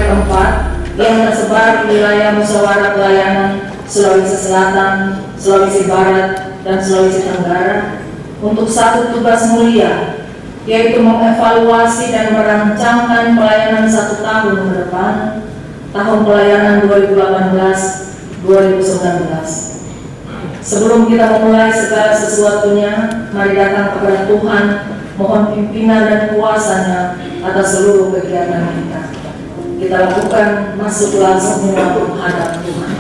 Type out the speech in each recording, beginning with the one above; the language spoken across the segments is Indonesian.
keempat yang tersebar di wilayah musyawarah pelayanan Sulawesi Selatan, Sulawesi Barat, dan Sulawesi Tenggara untuk satu tugas mulia, yaitu mengevaluasi dan merancangkan pelayanan 1 tahun ke depan, tahun pelayanan 2018-2019. Sebelum kita memulai segala sesuatunya, mari datang kepada Tuhan, mohon pimpinan dan kuasa-Nya atas seluruh kegiatan kita. Kita lakukan masuklah semua menghadap Tuhan.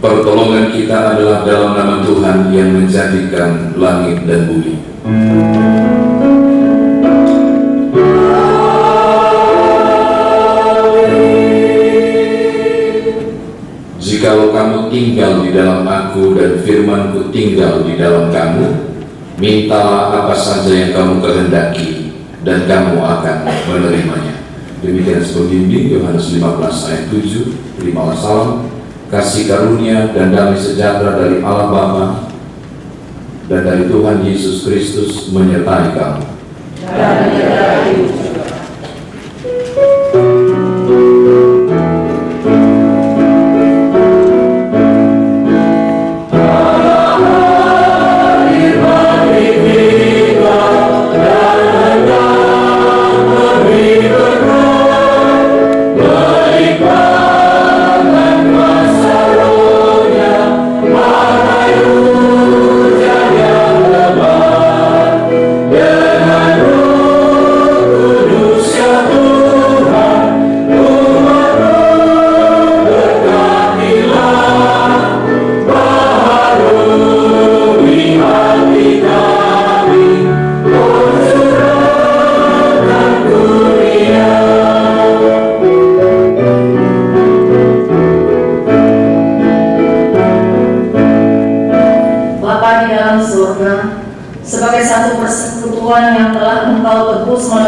Pertolongan kita adalah dalam nama Tuhan yang menjadikan langit dan bumi. Jikalau kamu tinggal di dalam aku dan firman-Ku tinggal di dalam kamu, mintalah apa saja yang kamu kehendaki dan kamu akan menerimanya. Demikian sebelum Yohanes 15 ayat 7. Terimalah salam, kasih karunia dan damai sejahtera dari Allah Bapa dan dari Tuhan Yesus Kristus menyertai kamu.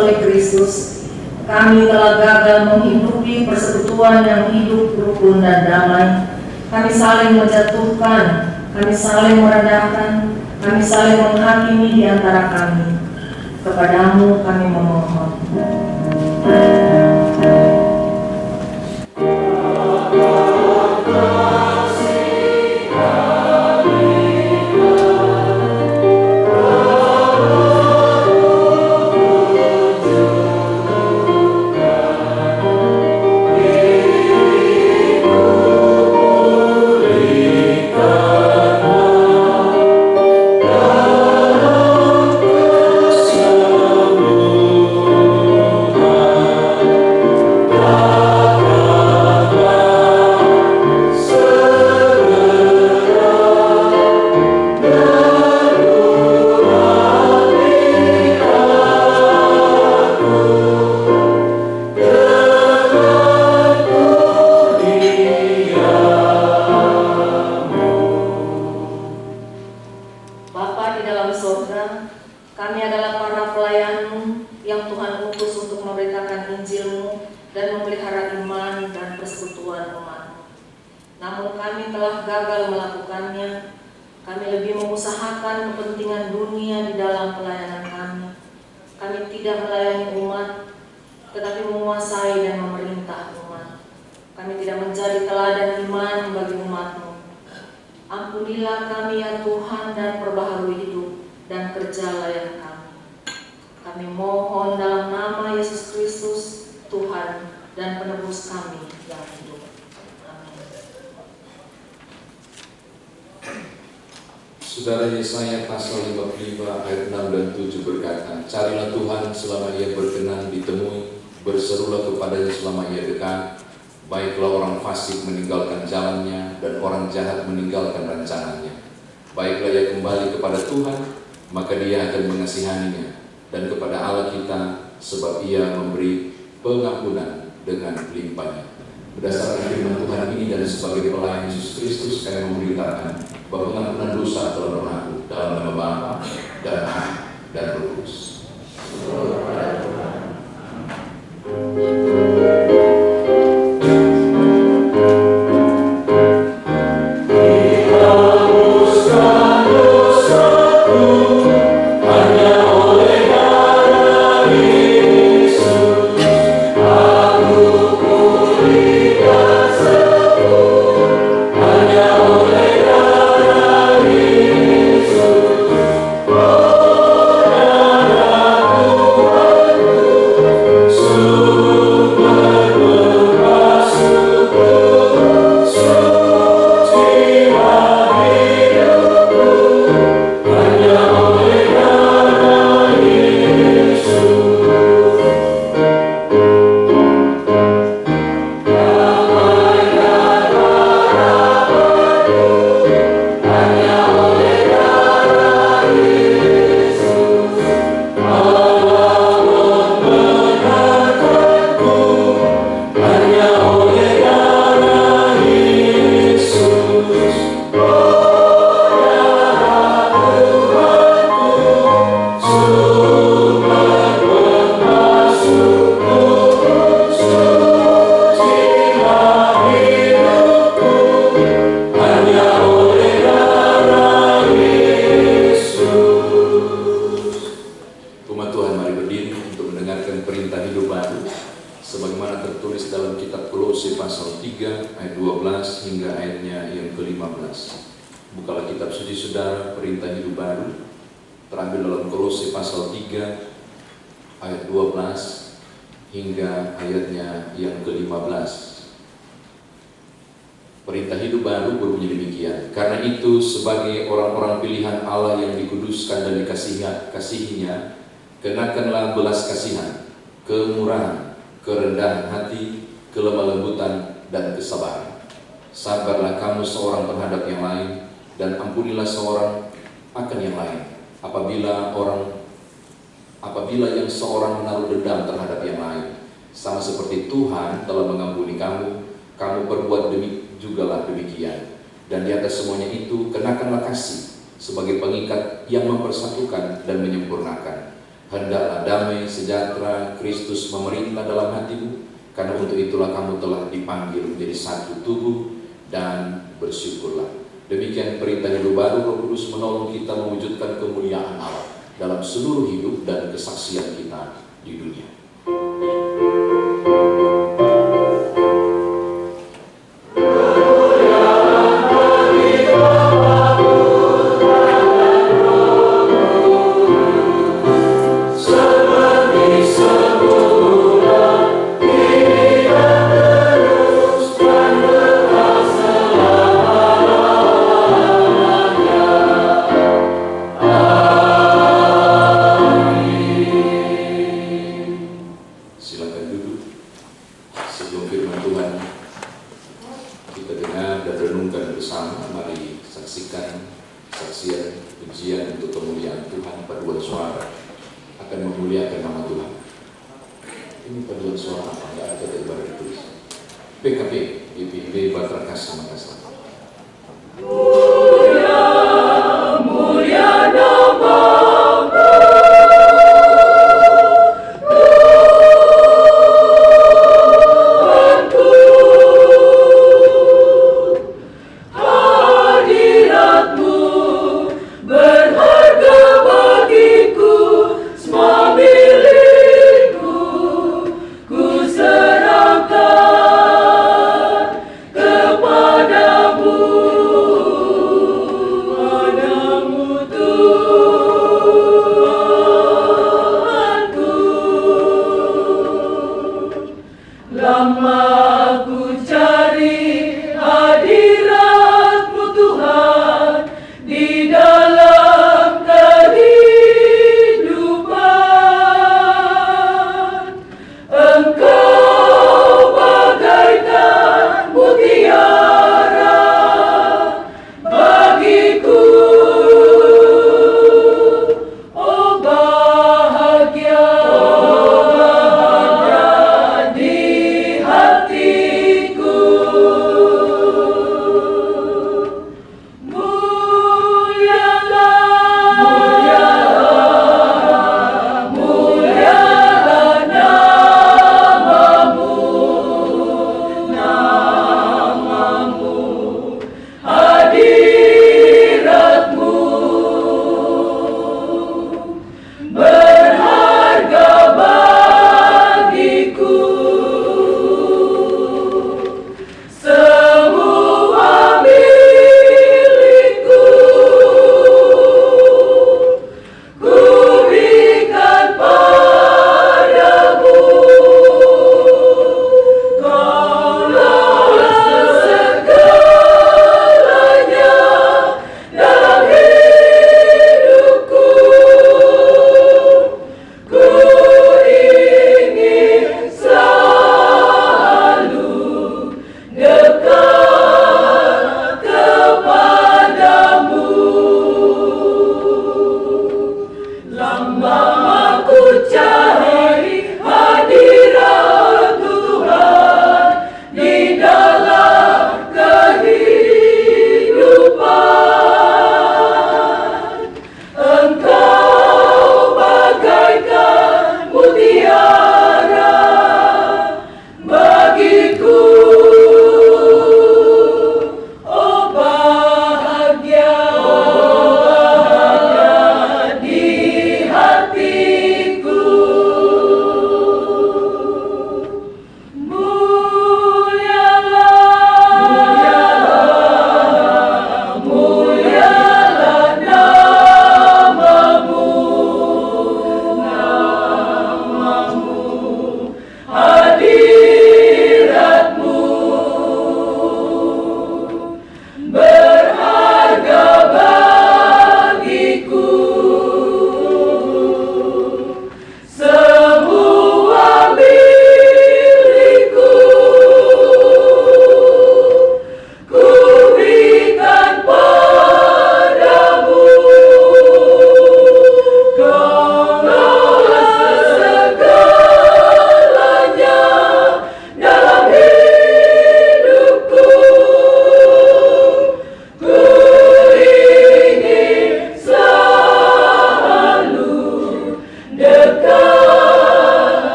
oleh Kristus, kami telah gagal menghidupi persekutuan yang hidup, rukun, dan damai. Kami saling menjatuhkan, kami saling merendahkan, kami saling menghakimi di antara kami. Kepadamu kami memohon. Namun kami telah gagal melakukannya. Kami lebih mengusahakan kepentingan dunia di dalam pelayanan kami. Kami tidak melayani umat, tetapi menguasai dan memerintah umat. Kami tidak menjadi teladan iman bagi umat-Mu. Ampunilah kami ya Tuhan, dan perbaharui hidup dan kerja layan kami. Kami mohon dalam nama Yesus Kristus, Tuhan dan penebus kami yang hidup. Saudara Yesaya pasal 55 ayat 6 dan 7 berkata, carilah Tuhan selama ia berkenan ditemui, berserulah kepadanya selama ia dekat. Baiklah orang fasik meninggalkan jalannya, dan orang jahat meninggalkan rencananya. Baiklah ia kembali kepada Tuhan, maka Dia akan mengasihaninya, dan kepada Allah kita, sebab Ia memberi pengampunan dengan limpahnya. Berdasarkan firman Tuhan ini dan sebagai pelayan Yesus Kristus, kami memberitakan bahwa pengampunan dosa telah berlaku dalam nama Bapa dan Anak dan Roh Kudus. Perintah hidup baru berbunyi demikian. Karena itu, sebagai orang-orang pilihan Allah yang dikuduskan dan dikasihinya, kenakanlah belas kasihan, kemurahan, kerendahan hati, kelemah lembutan, dan kesabaran. Sabarlah kamu seorang terhadap yang lain, dan ampunilah seorang akan yang lain. Apabila yang seorang menaruh dendam terhadap yang lain, sama seperti Tuhan telah mengampuni kamu, kamu berbuat jugalah demikian. Dan di atas semuanya itu, kenakanlah kasih sebagai pengikat yang mempersatukan dan menyempurnakan. Hendaklah damai sejahtera Kristus memerintah dalam hatimu, karena untuk itulah kamu telah dipanggil menjadi satu tubuh, dan bersyukurlah. Demikian perintah hidup baru. Roh Kudus menolong kita mewujudkan kemuliaan Allah dalam seluruh hidup dan kesaksian kita di dunia. Hati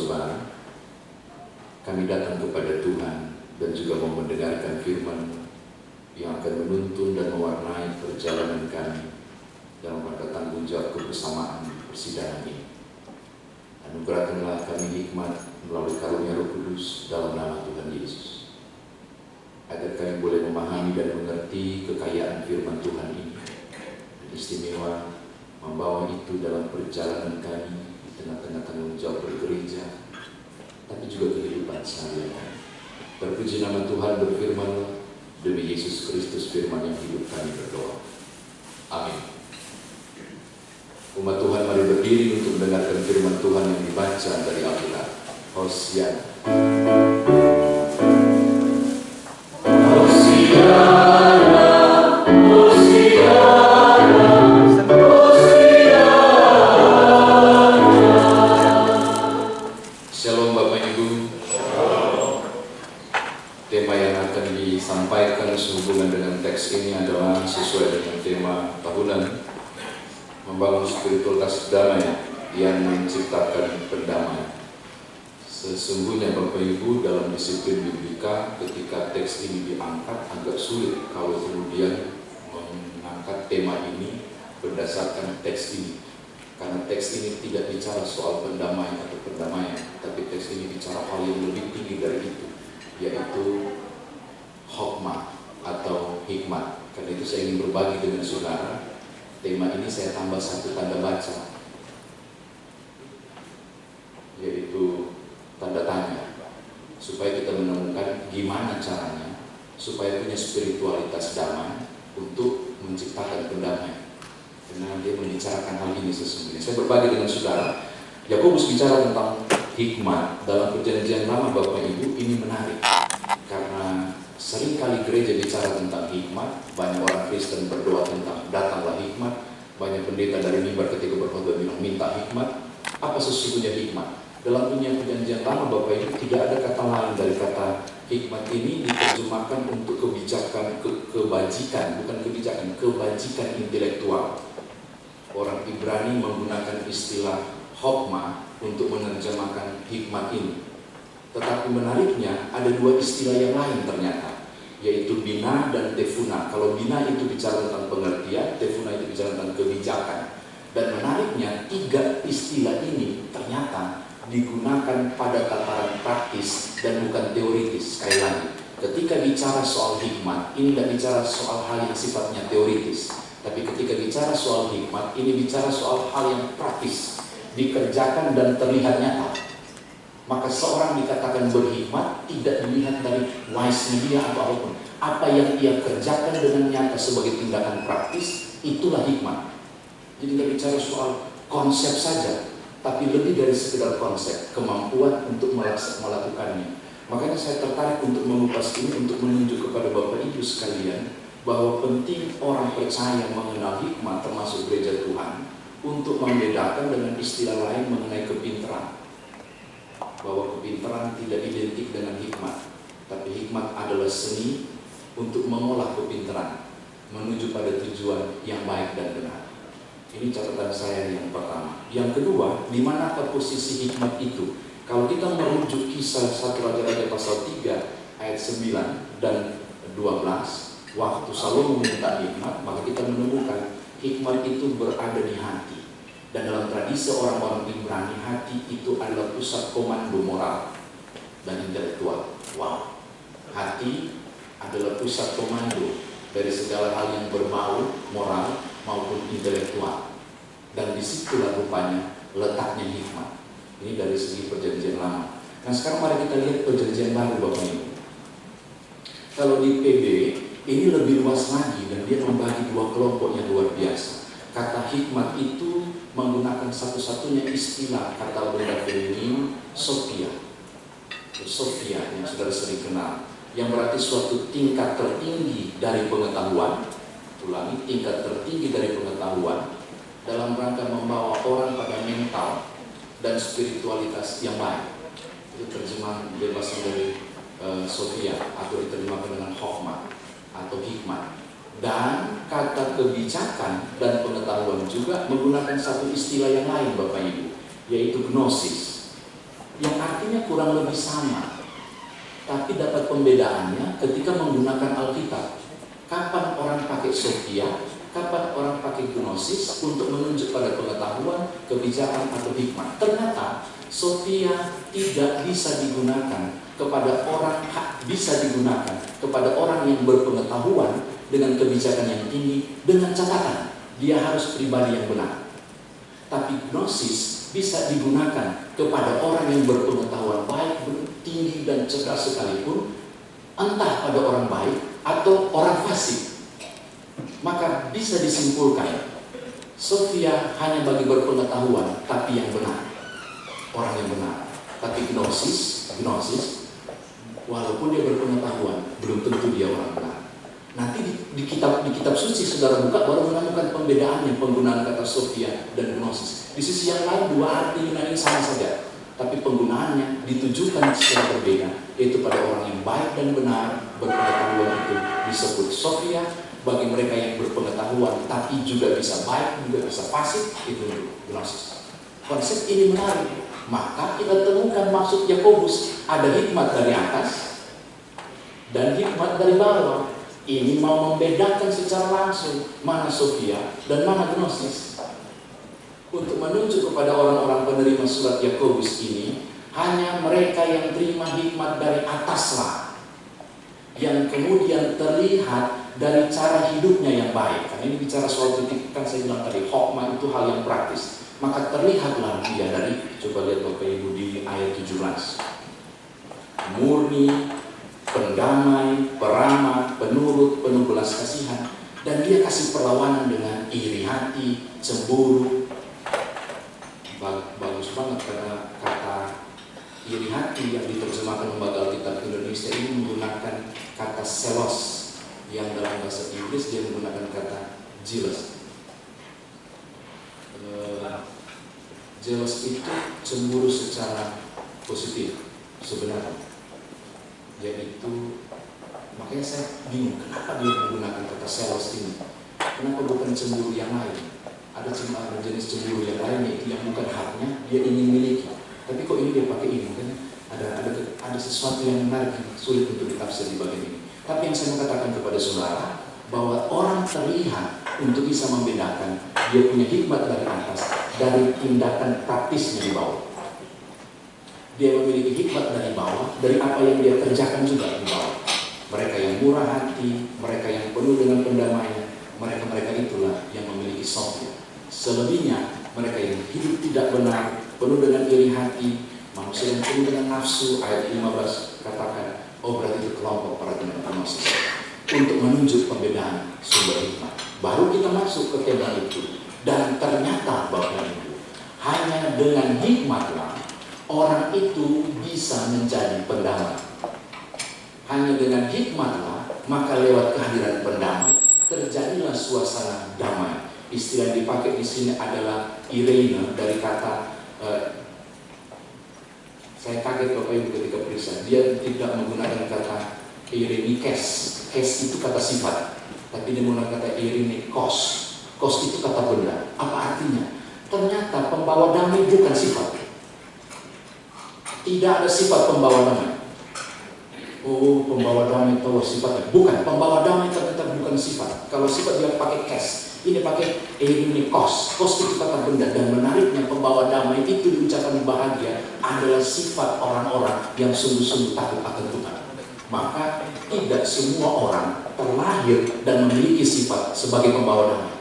Saudara, kami datang kepada Tuhan dan juga mau mendengarkan firman yang akan menuntun dan mewarnai perjalanan kami dalam rangka tanggung jawab kebersamaan persidangan ini. Anugerahkanlah kami hikmat melalui karunia Roh Kudus dalam nama Tuhan Yesus, agar kami boleh memahami dan mengerti kekayaan firman Tuhan ini, dan istimewa membawa itu dalam perjalanan kami di tengah-tengah tanggung jawab bergereja, tapi juga kehidupan sehari-hari. Terpuji nama Tuhan, berfirmanlah, demi Yesus Kristus firman yang hidup kami berdoa. Amin. Umat Tuhan, mari berdiri untuk mendengarkan firman Tuhan yang dibaca dari Alkitab. Hosiana. Shalom Bapak Ibu. Tema yang akan disampaikan sehubungan dengan teks ini adalah sesuai dengan tema tahunan, membangun spiritualitas damai yang menciptakan pendamaian. Sesungguhnya Bapak Ibu, dalam disiplin biblika, ketika teks ini diangkat agak sulit kalau kemudian mengangkat tema ini berdasarkan teks ini, karena teks ini tidak bicara soal pendamaian atau perdamaian, tapi teks ini bicara hal yang lebih tinggi dari itu, yaitu hokmah atau hikmat. Karena itu saya ingin berbagi dengan saudara. Tema ini saya tambah satu tanda baca, yaitu tanda tanya, supaya kita menemukan gimana caranya supaya punya spiritualitas damai untuk menciptakan pendamaian. Karena dia membicarakan hal ini sesungguhnya. Saya berbagi dengan saudara, Yakobus bicara tentang hikmat dalam perjanjian lama. Bapak Ibu, ini menarik karena seringkali gereja bicara tentang hikmat. Banyak orang Kristen berdoa tentang datanglah hikmat. Banyak pendeta dari mimbar ketika berkhotbah bilang minta hikmat. Apa sesungguhnya hikmat? Dalam dunia perjanjian lama Bapak Ibu, tidak ada kata lain dari kata hikmat ini diterjemahkan untuk kebijakan, kebajikan, bukan kebijakan, kebajikan intelektual. Orang Ibrani menggunakan istilah hokmah untuk menerjemahkan hikmat ini. Tetapi menariknya ada dua istilah yang lain ternyata, yaitu bina dan tefuna. Kalau bina itu bicara tentang pengertian, tefuna itu bicara tentang kebijakan. Dan menariknya, tiga istilah ini ternyata digunakan pada tataran praktis dan bukan teoritis. Sekali lagi, ketika bicara soal hikmat, ini tidak bicara soal hal yang sifatnya teoritis, tapi ketika bicara soal hikmat, ini bicara soal hal yang praktis, dikerjakan dan terlihat nyata. Maka seorang dikatakan berhikmat tidak dilihat dari wise dia atau apapun. Apa yang ia kerjakan dengan nyata sebagai tindakan praktis, itulah hikmat. Jadi tidak bicara soal konsep saja, tapi lebih dari sekedar konsep, kemampuan untuk melakukannya. Makanya saya tertarik untuk mengupas ini, untuk menunjuk kepada Bapak Ibu sekalian bahwa penting orang percaya mengenal hikmat, termasuk gereja Tuhan, untuk membedakan dengan istilah lain mengenai kepintaran. Bahwa kepintaran tidak identik dengan hikmat, tapi hikmat adalah seni untuk mengolah kepintaran menuju pada tujuan yang baik dan benar. Ini catatan saya yang pertama. Yang kedua, di manakah posisi hikmat itu? Kalau kita merujuk kisah 1 Raja-Raja pasal 3 ayat 9 dan 12, waktu Salomo meminta hikmat, maka kita menemukan hikmat itu berada di hati. Dan dalam tradisi orang-orang Ibrani, hati itu adalah pusat komando moral dan intelektual. Wow, hati adalah pusat komando dari segala hal yang berbau moral maupun intelektual. Dan disitulah rupanya letaknya hikmat. Ini dari segi perjanjian lama. Nah sekarang mari kita lihat perjanjian baru Bapak Ibu. Kalau di PB ini lebih luas lagi dan dia membagi dua kelompok yang luar biasa. Kata hikmat itu menggunakan satu-satunya istilah kata benda feminin, Sophia. Sophia yang saudara sering kenal, yang berarti suatu tingkat tertinggi dari pengetahuan. Ulangi, tingkat tertinggi dari pengetahuan dalam rangka membawa orang pada mental dan spiritualitas yang baik. Itu terjemahan bebasan dari Sophia, atau diterjemahkan dengan hokmah atau hikmat. Dan kata kebijakan dan pengetahuan juga menggunakan satu istilah yang lain Bapak Ibu, yaitu gnosis. yang artinya kurang lebih sama, tapi dapat pembedaannya ketika menggunakan Alkitab. Kapan orang pakai Sophia, kapan orang pakai gnosis untuk menunjuk pada pengetahuan, kebijakan atau hikmat. Ternyata Sophia tidak bisa digunakan kepada orang, bisa digunakan kepada orang yang berpengetahuan dengan kebijakan yang tinggi, dengan catatan dia harus pribadi yang benar. Tapi gnosis bisa digunakan kepada orang yang berpengetahuan baik, tinggi dan cerdas sekalipun, entah pada orang baik atau orang fasik. Maka bisa disimpulkan Sophia hanya bagi berpengetahuan tapi yang benar, orang yang benar. Tapi gnosis walaupun dia berpengetahuan belum tentu dia orang benar. Nanti di kitab suci saudara buka baru menemukan pembedaannya penggunaan kata Sophia dan gnosis. Di sisi yang lain dua arti Yunani sama saja, tapi penggunaannya ditujukan secara berbeda, yaitu pada orang yang baik dan benar berpengetahuan itu disebut Sophia. Bagi mereka yang berpengetahuan tapi juga bisa baik, juga bisa fasik, itu gnosis. Konsep ini menarik. Maka kita temukan maksud Yakobus, ada hikmat dari atas dan hikmat dari bawah. Ini mau membedakan secara langsung mana Sophia dan mana gnosis. Untuk menunjuk kepada orang-orang penerima surat Yakobus ini, hanya mereka yang terima hikmat dari ataslah, yang kemudian terlihat dari cara hidupnya yang baik. Karena ini bicara soal titik, kan saya bilang tadi, hokmah itu hal yang praktis. Maka terlihatlah dia dari, coba lihat Bapak Ibu di ayat 17. Murni, pendamai, peramah, penurut, penuh belas kasihan, dan dia kasih perlawanan dengan iri hati, cemburu. Bagus banget karena kata iri hati yang diterjemahkan Lembaga Alkitab Indonesia ini menggunakan kata selos, yang dalam bahasa Inggris dia menggunakan kata jealous. Jealous itu cemburu secara positif sebenarnya. Yaitu, makanya saya bingung kenapa dia menggunakan kata selos ini. Kenapa bukan cemburu yang lain? Ada jenis cemburu yang lain yang bukan haknya dia ingin miliki. Tapi kok ini dia pakai ini? Kan ada sesuatu yang menarik, sulit untuk ditafsir di bagian ini. Tapi yang saya mau katakan kepada saudara, bahwa orang terlihat untuk bisa membedakan dia punya hikmat dari atas dari tindakan praktisnya di bawah. Dia memiliki hikmat dari bawah, dari apa yang dia kerjakan juga di bawah. Mereka yang murah hati, mereka yang penuh dengan pendamaian, mereka itulah yang memiliki Sophia. Selebihnya, mereka yang hidup tidak benar, penuh dengan iri hati, manusia yang penuh dengan nafsu. Ayat 15 katakan, oh berarti itu kelompok para gnosis. Untuk menunjuk pembedaan sumber hikmat. Baru kita masuk ke tema itu. Dan ternyata Bapak Ibu, hanya dengan hikmatlah orang itu bisa menjadi pendamai. Hanya dengan hikmatlah, maka lewat kehadiran pendamai terjadilah suasana damai. Istilah yang dipakai di sini adalah Irene dari kata saya kaget Bapak Ibu ketika periksa. Dia tidak menggunakan kata Irene kes itu kata sifat, tapi dia menggunakan kata Irene kos itu kata benda. Apa artinya? Ternyata pembawa damai bukan sifat. Tidak ada sifat pembawa damai. Oh, pembawa damai itu sifatnya. Bukan, pembawa damai ternyata bukan sifat. Kalau sifat dia pakai kes, ini pakai ini kos itu kata benda. Dan menariknya pembawa damai itu diucapkan bahagia adalah sifat orang-orang yang sungguh-sungguh takut akan Tuhan. Maka tidak semua orang terlahir dan memiliki sifat sebagai pembawa damai.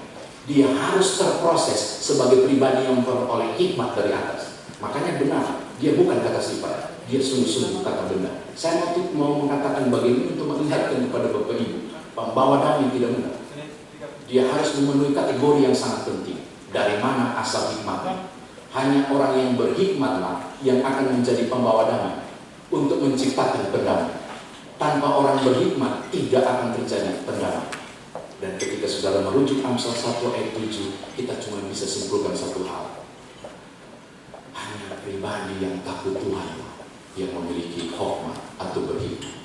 Dia harus terproses sebagai pribadi yang memperoleh hikmat dari atas. Makanya benar, dia bukan kata sifat, dia sungguh-sungguh kata benda. Saya mau mengatakan bagaimana untuk melihatkan kepada Bapak Ibu, pembawa damai tidak benar. Dia harus memenuhi kategori yang sangat penting. Dari mana asal hikmat? Hanya orang yang berhikmatlah yang akan menjadi pembawa damai untuk menciptakan perdamaian. Tanpa orang berhikmat tidak akan terjadi perdamaian. Dan ketika saudara merujuk Amsal 1 ayat 7, kita cuma bisa simpulkan satu hal. Hanya pribadi yang takut Tuhan yang memiliki hikmat atau berhikmat.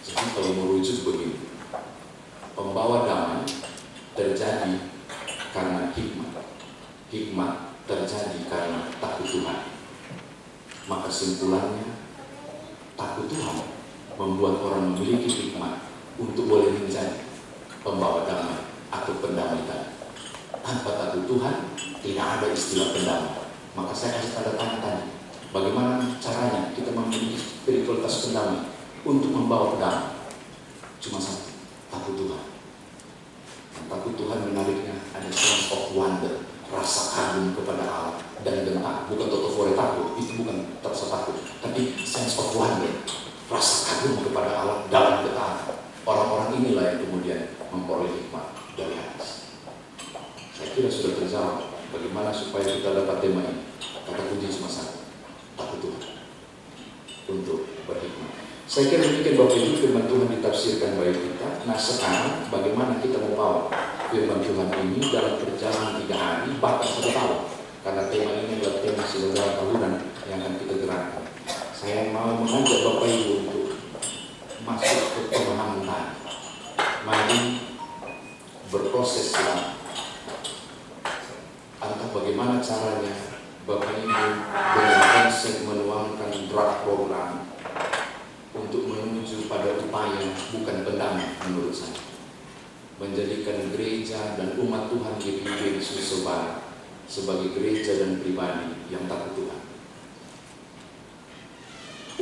Jadi kalau merujuk begini, pembawa damai terjadi karena hikmat. Hikmat terjadi karena takut Tuhan. Maka simpulannya, takut Tuhan membuat orang memiliki hikmat untuk boleh menjadi pembawa damai atau pendamai tadi. Tanpa takut Tuhan, tidak ada istilah pendamai. Maka saya kasih tanda tanya tadi, bagaimana caranya kita memiliki spiritualitas pendamai untuk membawa damai? Cuma satu, takut Tuhan. Dan takut Tuhan menariknya ada sense of wonder, rasa kagum kepada Allah dan gentar. Bukan totofore takut, itu bukan rasa takut, tapi sense of wonder, rasa kagum kepada Allah dalam ketaatan. Orang-orang inilah yang kemudian memperoleh hikmat dari atas. Saya kira sudah terjawab bagaimana supaya kita dapat tema ini. Kata kunci cuma satu, takut Tuhan untuk berhikmat. Saya kira demikian Bapak Ibu, firman Tuhan ditafsirkan bagi kita. Nah sekarang bagaimana kita membawa firman Tuhan ini dalam perjalanan 3 hari bahkan 1 tahun. Karena tema ini adalah tema saudara tahunan yang akan kita gerakkan. Saya mau mengajak Bapak Ibu untuk masuk ke pemahaman tadi. Mari berproses dalam entah bagaimana caranya Bapak Ibu dengan konsep menuangkan draft program untuk menuju pada upaya bukan pendamai menurut saya, menjadikan gereja dan umat Tuhan GPIB di Sulsel Barat sebagai gereja dan pribadi yang takut Tuhan,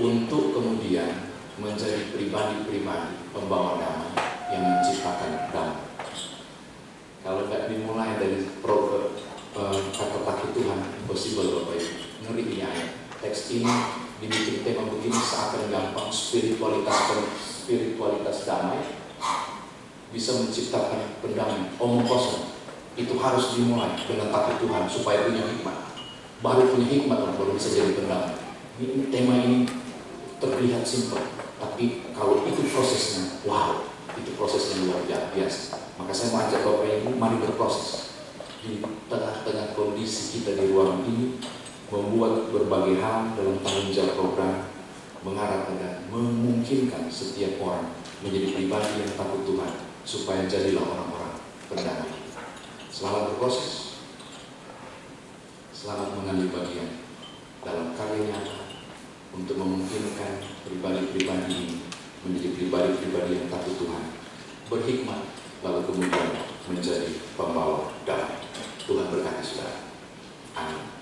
untuk kemudian menjadi pribadi-pribadi pembawa damai yang menciptakan damai. Kalau nggak dimulai dari kata takut Tuhan, impossible Bapak Ibu. Ngeri ini ayat. Teks ini dibikin tema begini seakan gampang. Spiritualitas damai bisa menciptakan pendamai. Omong kosong. Itu harus dimulai dengan takut Tuhan supaya punya hikmat. Baru punya hikmat baru bisa jadi pendamai. Ini tema ini terlihat simpel, tapi kalau itu prosesnya, wow, itu prosesnya luar biasa. Maka saya mau ajak Bapak Ibu, mari berproses di tengah-tengah kondisi kita di ruangan ini, membuat berbagai hal dalam tanggung jawab program, mengarah pada memungkinkan setiap orang menjadi pribadi yang takut Tuhan, supaya jadilah orang-orang pendamai. Selamat berproses, selamat mengambil bagian dalam karya nyata untuk memungkinkan pribadi-pribadi ini menjadi pribadi-pribadi yang takut Tuhan, berhikmat, lalu kemudian menjadi pembawa damai. Tuhan berkati saudara. Amin.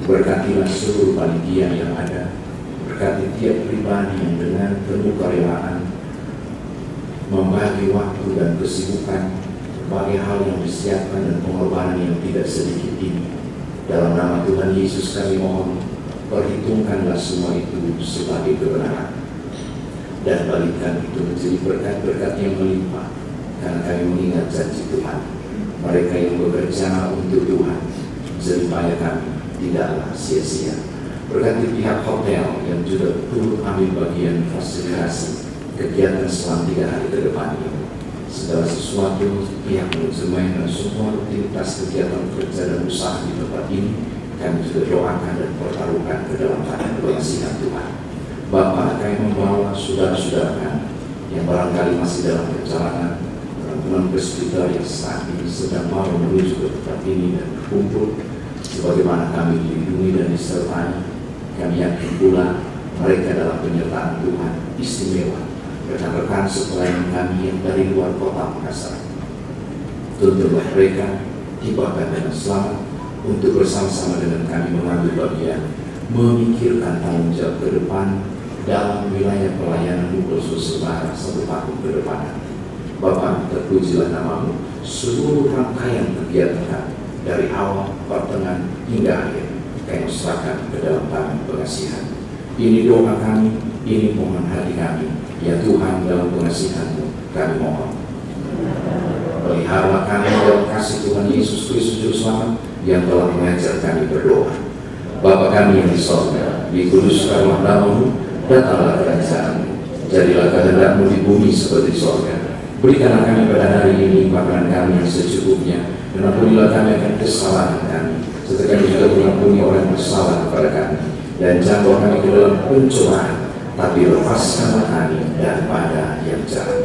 Berkatilah seluruh panitia yang ada, berkati tiap pribadi yang dengan penuh kerelaan membagi waktu dan kesibukan berbagai hal yang disiapkan dan pengorbanan yang tidak sedikit ini. Dalam nama Tuhan Yesus kami mohon, perhitungkanlah semua itu sebagai kebenaran dan balikan itu menjadi berkat-berkat yang melimpah, karena kami mengingat janji Tuhan, mereka yang bekerja untuk Tuhan, jeripaya kami tidaklah sia-sia. Berkati pihak hotel yang juga turut ambil bagian fasilitasi kegiatan selama 3 hari ke depan ini. Segala sesuatu, pihak manajemen dan semua rutinitas kegiatan kerja dan usaha di tempat ini kami juga doakan dan pertaruhkan ke dalam tangan pengasihan Tuhan. Bapa, kami membawa saudara-saudara kami yang barangkali masih dalam perjalanan, orang tua teman-teman presbiteris saat ini sedang mau menuju ke tempat ini dan berkumpul, sebagaimana kami dilindungi dan disertai, kami yakin pula mereka dalam penyertaan Tuhan istimewa rekan-rekan sepelayan kami yang dari luar kota Makassar. Tuntunlah mereka tibakan dengan selamat untuk bersama-sama dengan kami mengambil bagian memikirkan tanggung jawab ke depan dalam wilayah pelayanan khusus Sembara 1 tahun ke depan. Bapa, terpujilah namamu, seluruh rangkaian kegiatan kami dari awal, pertengahan hingga akhir kami serahkan ke dalam tangan pengasihan. Ini doa kami, ini mohon hati kami, ya Tuhan, dalam pengasihan-Mu kami mohon. Peliharalah kami dalam kasih Tuhan Yesus Kristus Juru Selamat yang telah mengajar kami berdoa. Bapa kami yang di sorga, dikuduskanlah namamu, datanglah kerajaan-Mu, jadilah kehendak-Mu di bumi seperti di sorga. Berikanlah kami pada hari ini makanan kami yang secukupnya, dan ampunilah kami akan kesalahan kami, serta kami juga mengampuni orang yang bersalah kepada kami. Dan jangan bawa kami ke dalam pencobaan, tapi lepaskanlah kami daripada yang jahat.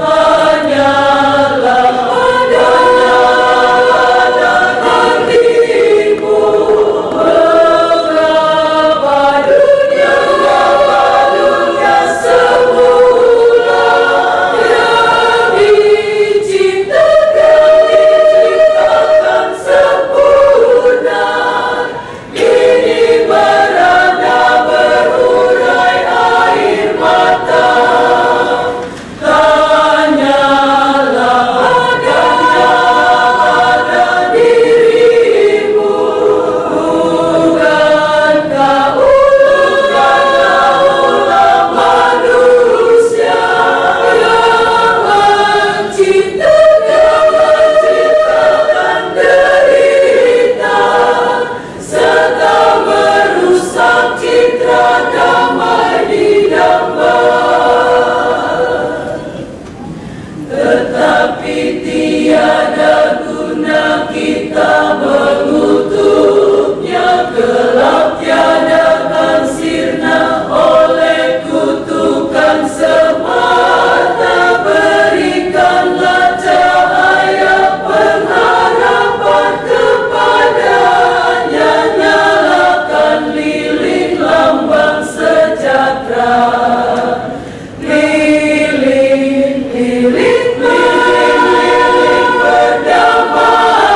Lilin, lilin, lilin, berdamaian.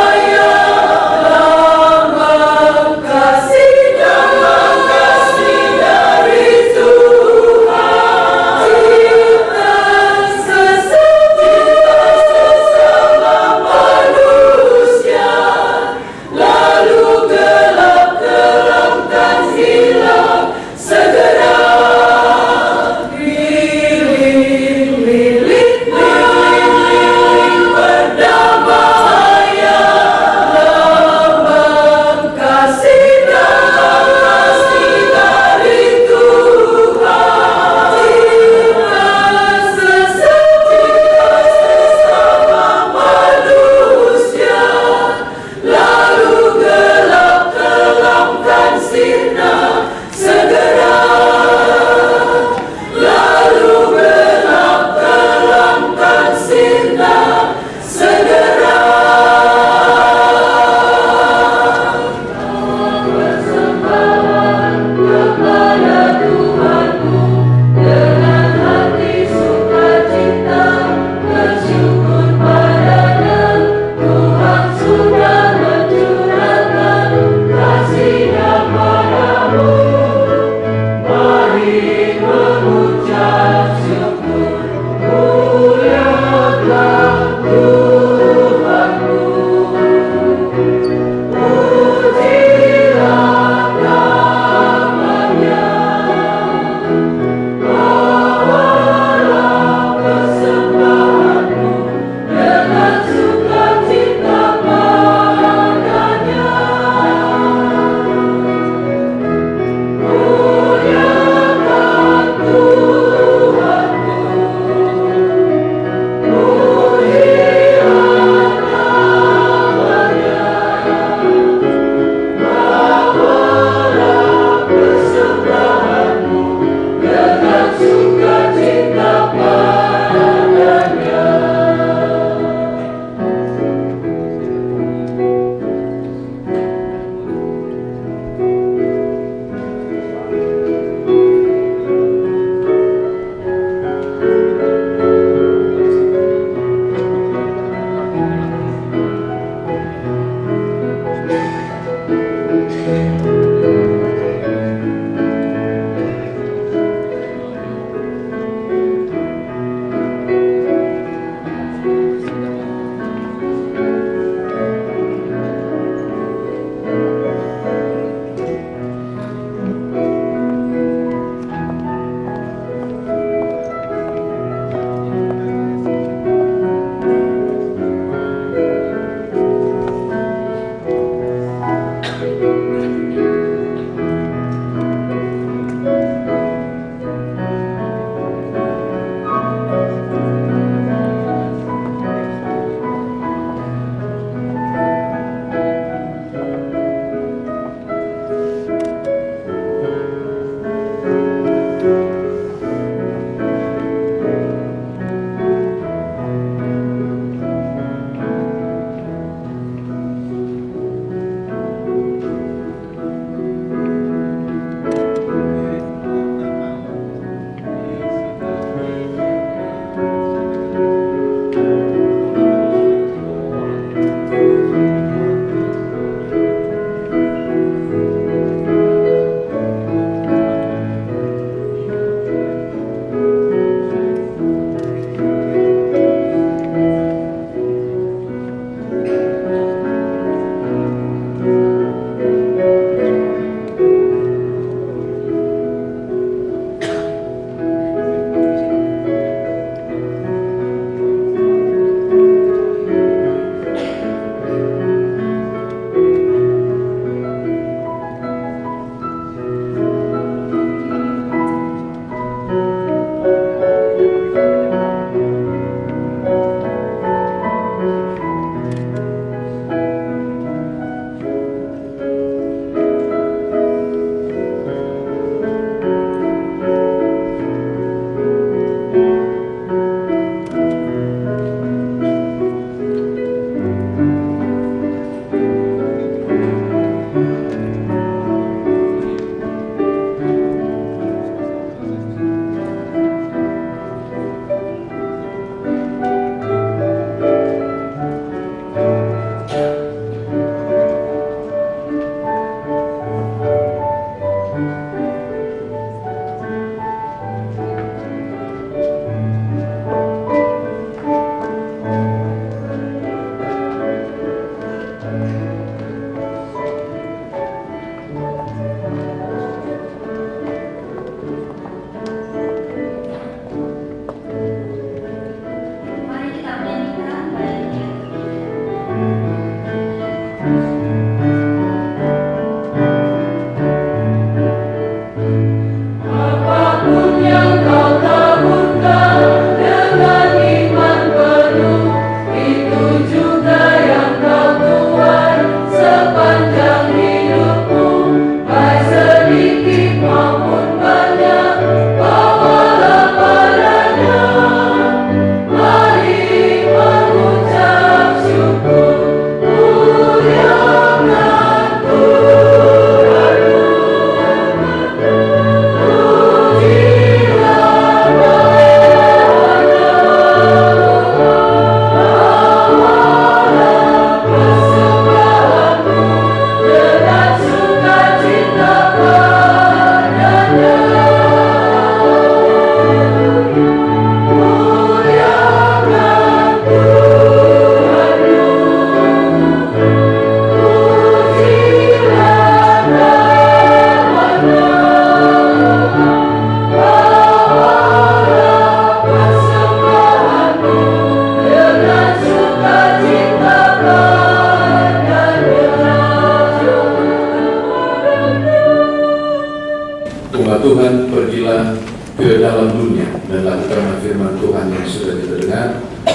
Tuhan, pergilah ke dalam dunia dan lakukanlah firman Tuhan yang sudah kita dengar,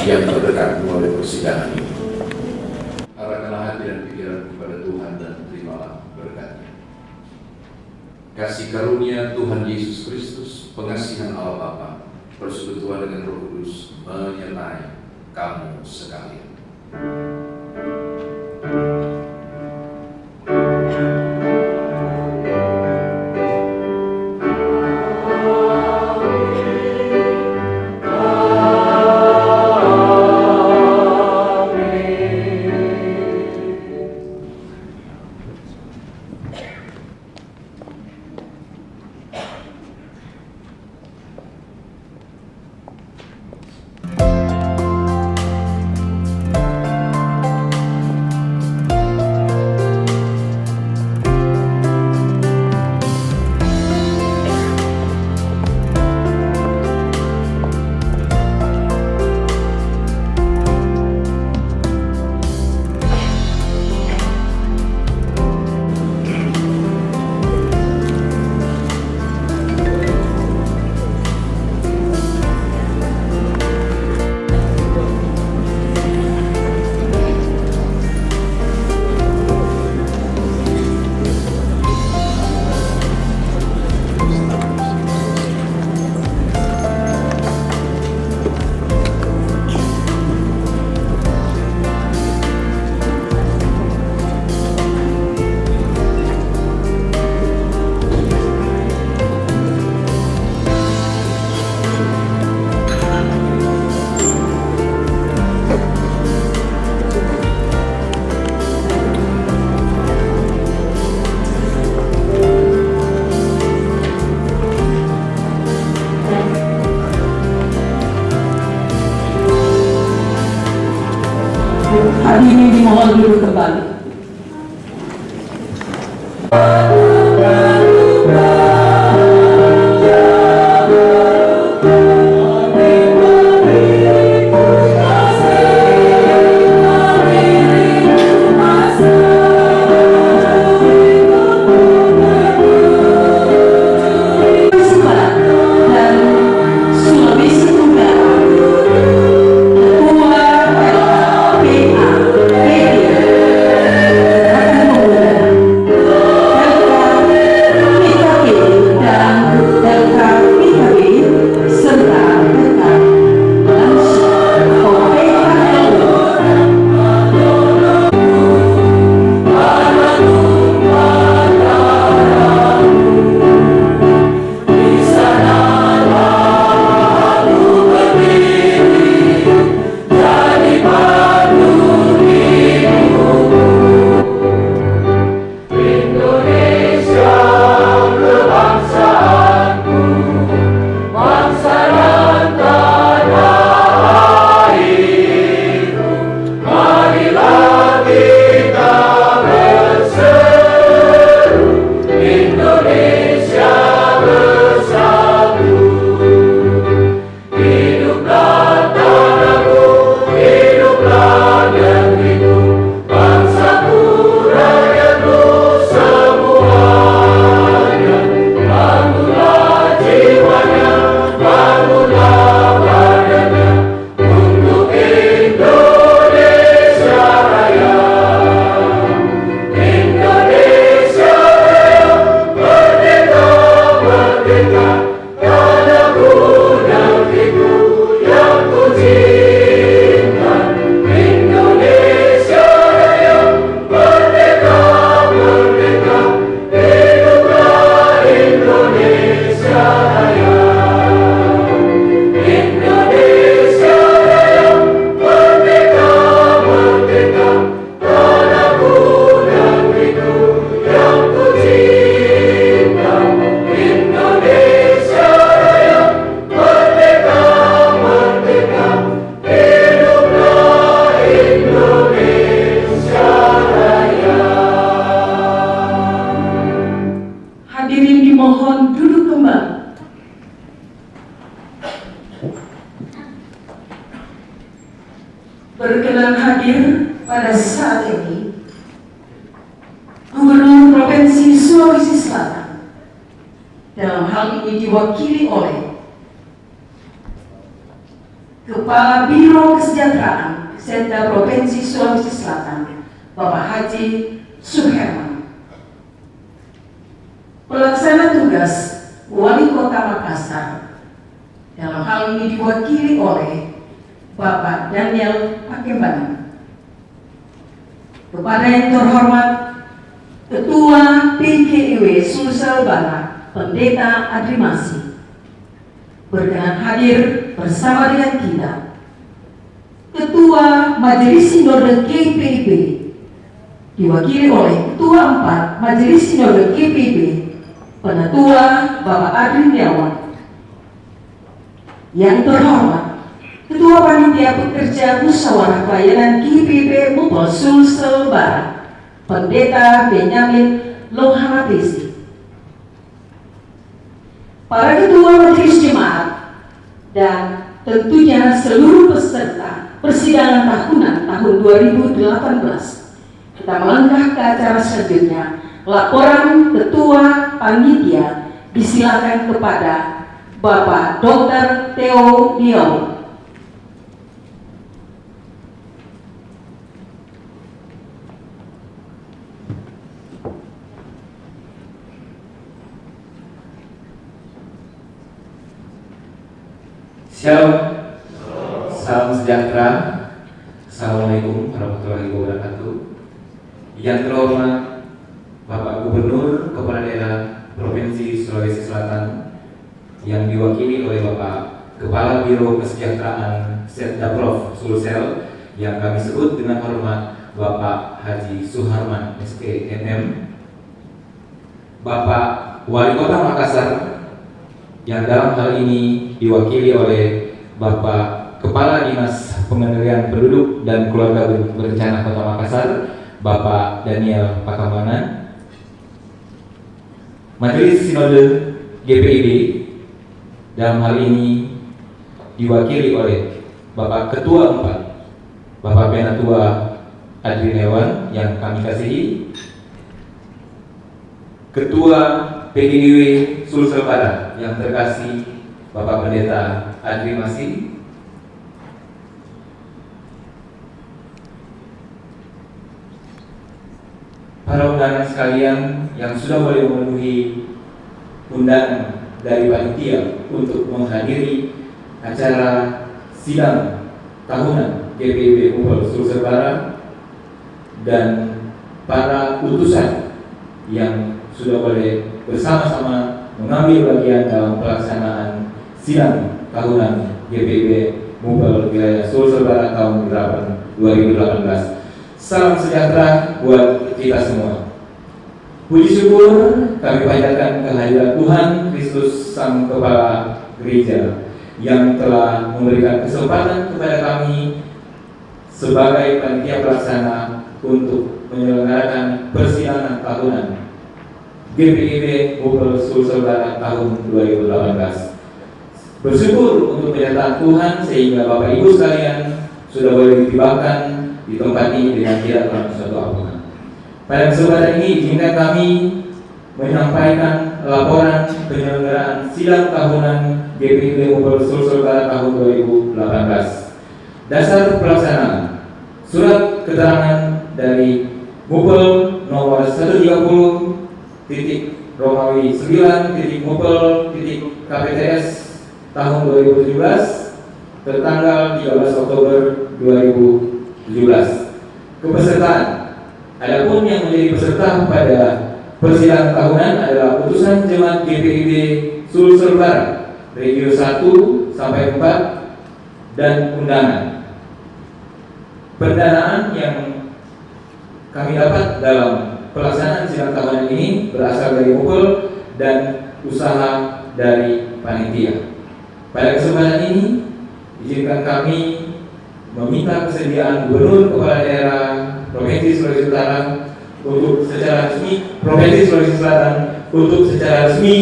yang terdekat melalui persidangan ini. Arahkanlah hati dan pikiran kepada Tuhan dan terimalah berkat-Nya. Kasih karunia Tuhan Yesus Kristus, pengasihan Allah Bapa, persekutuan dengan Roh Kudus menyertai kamu sekalian. Hadirin dimohon duduk kembali. kembali. 1. Berkenan hadir pada saat ini Gubernur Provinsi Sulawesi Selatan, Bapak Dr. Haji Wahyu Komarudin, Sekjen dalam hal ini diwakili oleh Kepala Biro Kesejahteraan Setda Provinsi Sulawesi Selatan, Bapak Haji Suherman. Pelaksana tugas Wali Kota Makassar dalam hal ini diwakili oleh Bapak Daniel Pakembana. Kepada yang terhormat Ketua PGIW Sulsel Barat, Pendeta Adri Masih, berkenan hadir bersama dengan kita Ketua Majelis Sinode GPIB diwakili oleh Ketua 4 Majelis Sinode GPIB, Penatua Bapak Adri Niawan. Yang terhormat Ketua Panitia Pekerja Musyawarah Pelayanan GPIB Mupol Sulsel Barat, Pendeta Benyamin Lohanapisi. Para ketua majelis jemaat dan tentunya seluruh peserta persidangan tahunan tahun 2018. Kita melangkah ke acara selanjutnya. Laporan Ketua Panitia disilakan kepada Bapak Dr. Theo Diau. Shalom, salam sejahtera. Assalamualaikum warahmatullahi wabarakatuh. Yang terhormat Bapak Gubernur Kepala Daerah Provinsi Sulawesi Selatan, yang diwakili oleh Bapak Kepala Biro Kesejahteraan Setda Prof Sulsel, yang kami sebut dengan hormat Bapak Haji Suharman SK MM, Bapak Wali Kota Makassar, yang dalam hal ini diwakili oleh Bapak Kepala Dinas Pengendalian Penduduk dan Keluarga Berencana Kota Makassar, Bapak Daniel Pakembana, Majelis Sinode GPIB dalam hal ini diwakili oleh Bapak Ketua 4 Bapak Penatua Adri Niawan yang kami kasihi, Ketua PGIW Sulsel Barat yang terkasih Bapak Pendeta Adri Masih, para undangan sekalian yang sudah boleh memenuhi undangan dari panitia untuk menghadiri acara sidang tahunan GPIB Mupol Sulsel Barat, dan para utusan yang sudah boleh bersama-sama mengambil bagian dalam pelaksanaan sidang tahunan GPIB Mupol Wilayah Sulsel Barat tahun 2018. Salam sejahtera buat kita semua. Puji syukur kami panjatkan kehadiran Tuhan Kristus Sang Kepala Gereja yang telah memberikan kesempatan kepada kami sebagai panitia pelaksana untuk menyelenggarakan persidangan tahunan GPIB Mupol Sulsel Barat tahun 2018. Bersyukur untuk penyertaan Tuhan sehingga Bapak Ibu sekalian sudah boleh ditibakan di tempat ini dengan tidak kurang suatu apapun. Pada kesempatan ini izinkan kami menyampaikan laporan penyelenggaraan sidang tahunan GPIB Mupol Sulsel Barat tahun 2018. Dasar pelaksanaan surat keterangan dari Mupol nomor 130 Romawi 9 Mupol KPTS tahun 2017 tertanggal 13 Oktober 2017. Kepesertaan. Adapun yang menjadi peserta pada persidangan tahunan adalah putusan jemaat GPIB Sulsel Barat Regio 1 sampai 4 dan undangan. Pendanaan yang kami dapat dalam pelaksanaan sidang tahunan ini berasal dari Mupol dan usaha dari panitia. Pada kesempatan ini izinkan kami meminta kesediaan Gubernur Kepala Daerah Provinsi Sulawesi Utara untuk secara resmi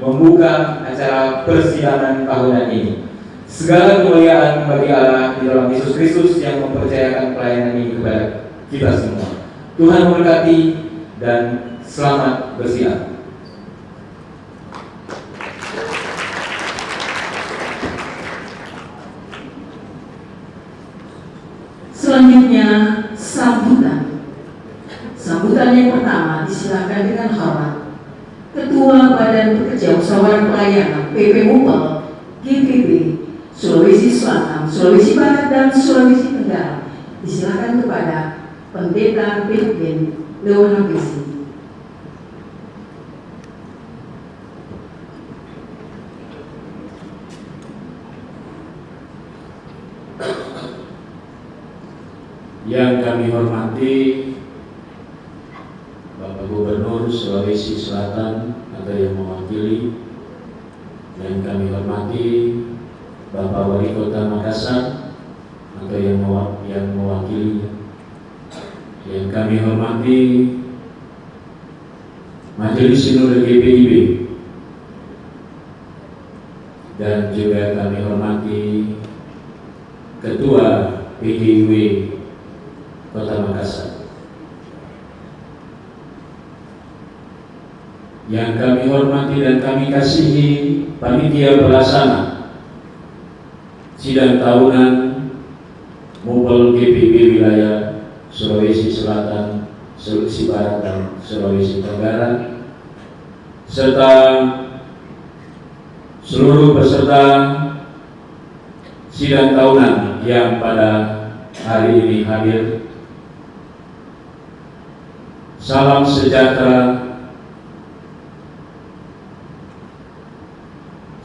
membuka acara persidangan tahunan ini. Segala kemuliaan bagi Allah di dalam Yesus Kristus yang mempercayakan pelayanan ini kepada kita semua. Tuhan memberkati dan selamat bersiap. Sambutan yang pertama disilakan dengan hormat Ketua Badan Pekerja Musyawarah Pelayanan PP Mupel GPB Sulawesi Selatan, Sulawesi Barat, dan Sulawesi Tenggara. Disilakan kepada Pendeta Pilgrim Leona Besi. Yang kami hormati Bapak Gubernur Sulawesi Selatan atau yang mewakili, yang kami hormati Bapak Wali Kota Makassar atau yang mewakili, yang kami hormati Majelis Sinode GPIB, dan juga kami hormati Ketua PGIW Kota Makassar. Yang kami hormati dan kami kasihi panitia pelaksana sidang tahunan Mupel GPIB wilayah Sulawesi Selatan, Sulawesi Barat, dan Sulawesi Tenggara, serta seluruh peserta sidang tahunan yang pada hari ini hadir. Salam sejahtera.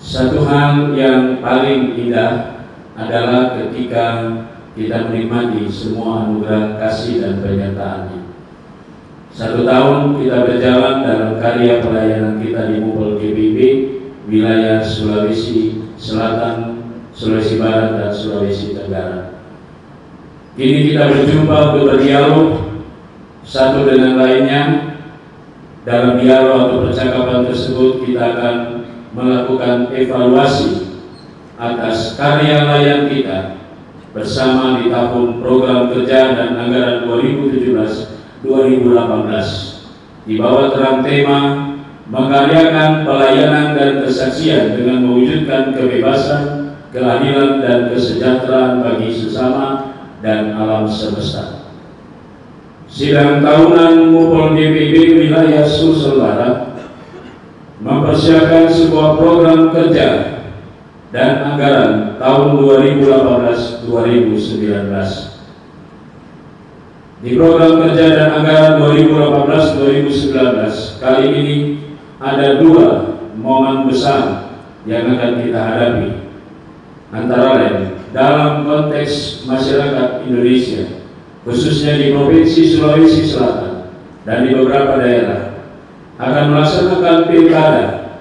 Satu hal yang paling indah adalah ketika kita menikmati semua anugerah kasih dan penyertaan-Nya. 1 tahun kita berjalan dalam karya pelayanan kita di Mupel GPIB wilayah Sulawesi Selatan, Sulawesi Barat, dan Sulawesi Tenggara. Kini kita berjumpa untuk berdialog satu dengan lainnya. Dalam dialog atau percakapan tersebut kita akan melakukan evaluasi atas karya layan kita bersama di tahun program kerja dan anggaran 2017-2018 di bawah terang tema mengkaryakan pelayanan dan kesaksian dengan mewujudkan kebebasan, keadilan, dan kesejahteraan bagi sesama dan alam semesta. Sidang tahunan Mupel GPIB wilayah Sulsel Barat mempersiapkan sebuah program kerja dan anggaran tahun 2018-2019. Di program kerja dan anggaran 2018-2019 kali ini ada 2 momen besar yang akan kita hadapi, antara lain dalam konteks masyarakat Indonesia, khususnya di Provinsi Sulawesi Selatan dan di beberapa daerah, akan melaksanakan pilkada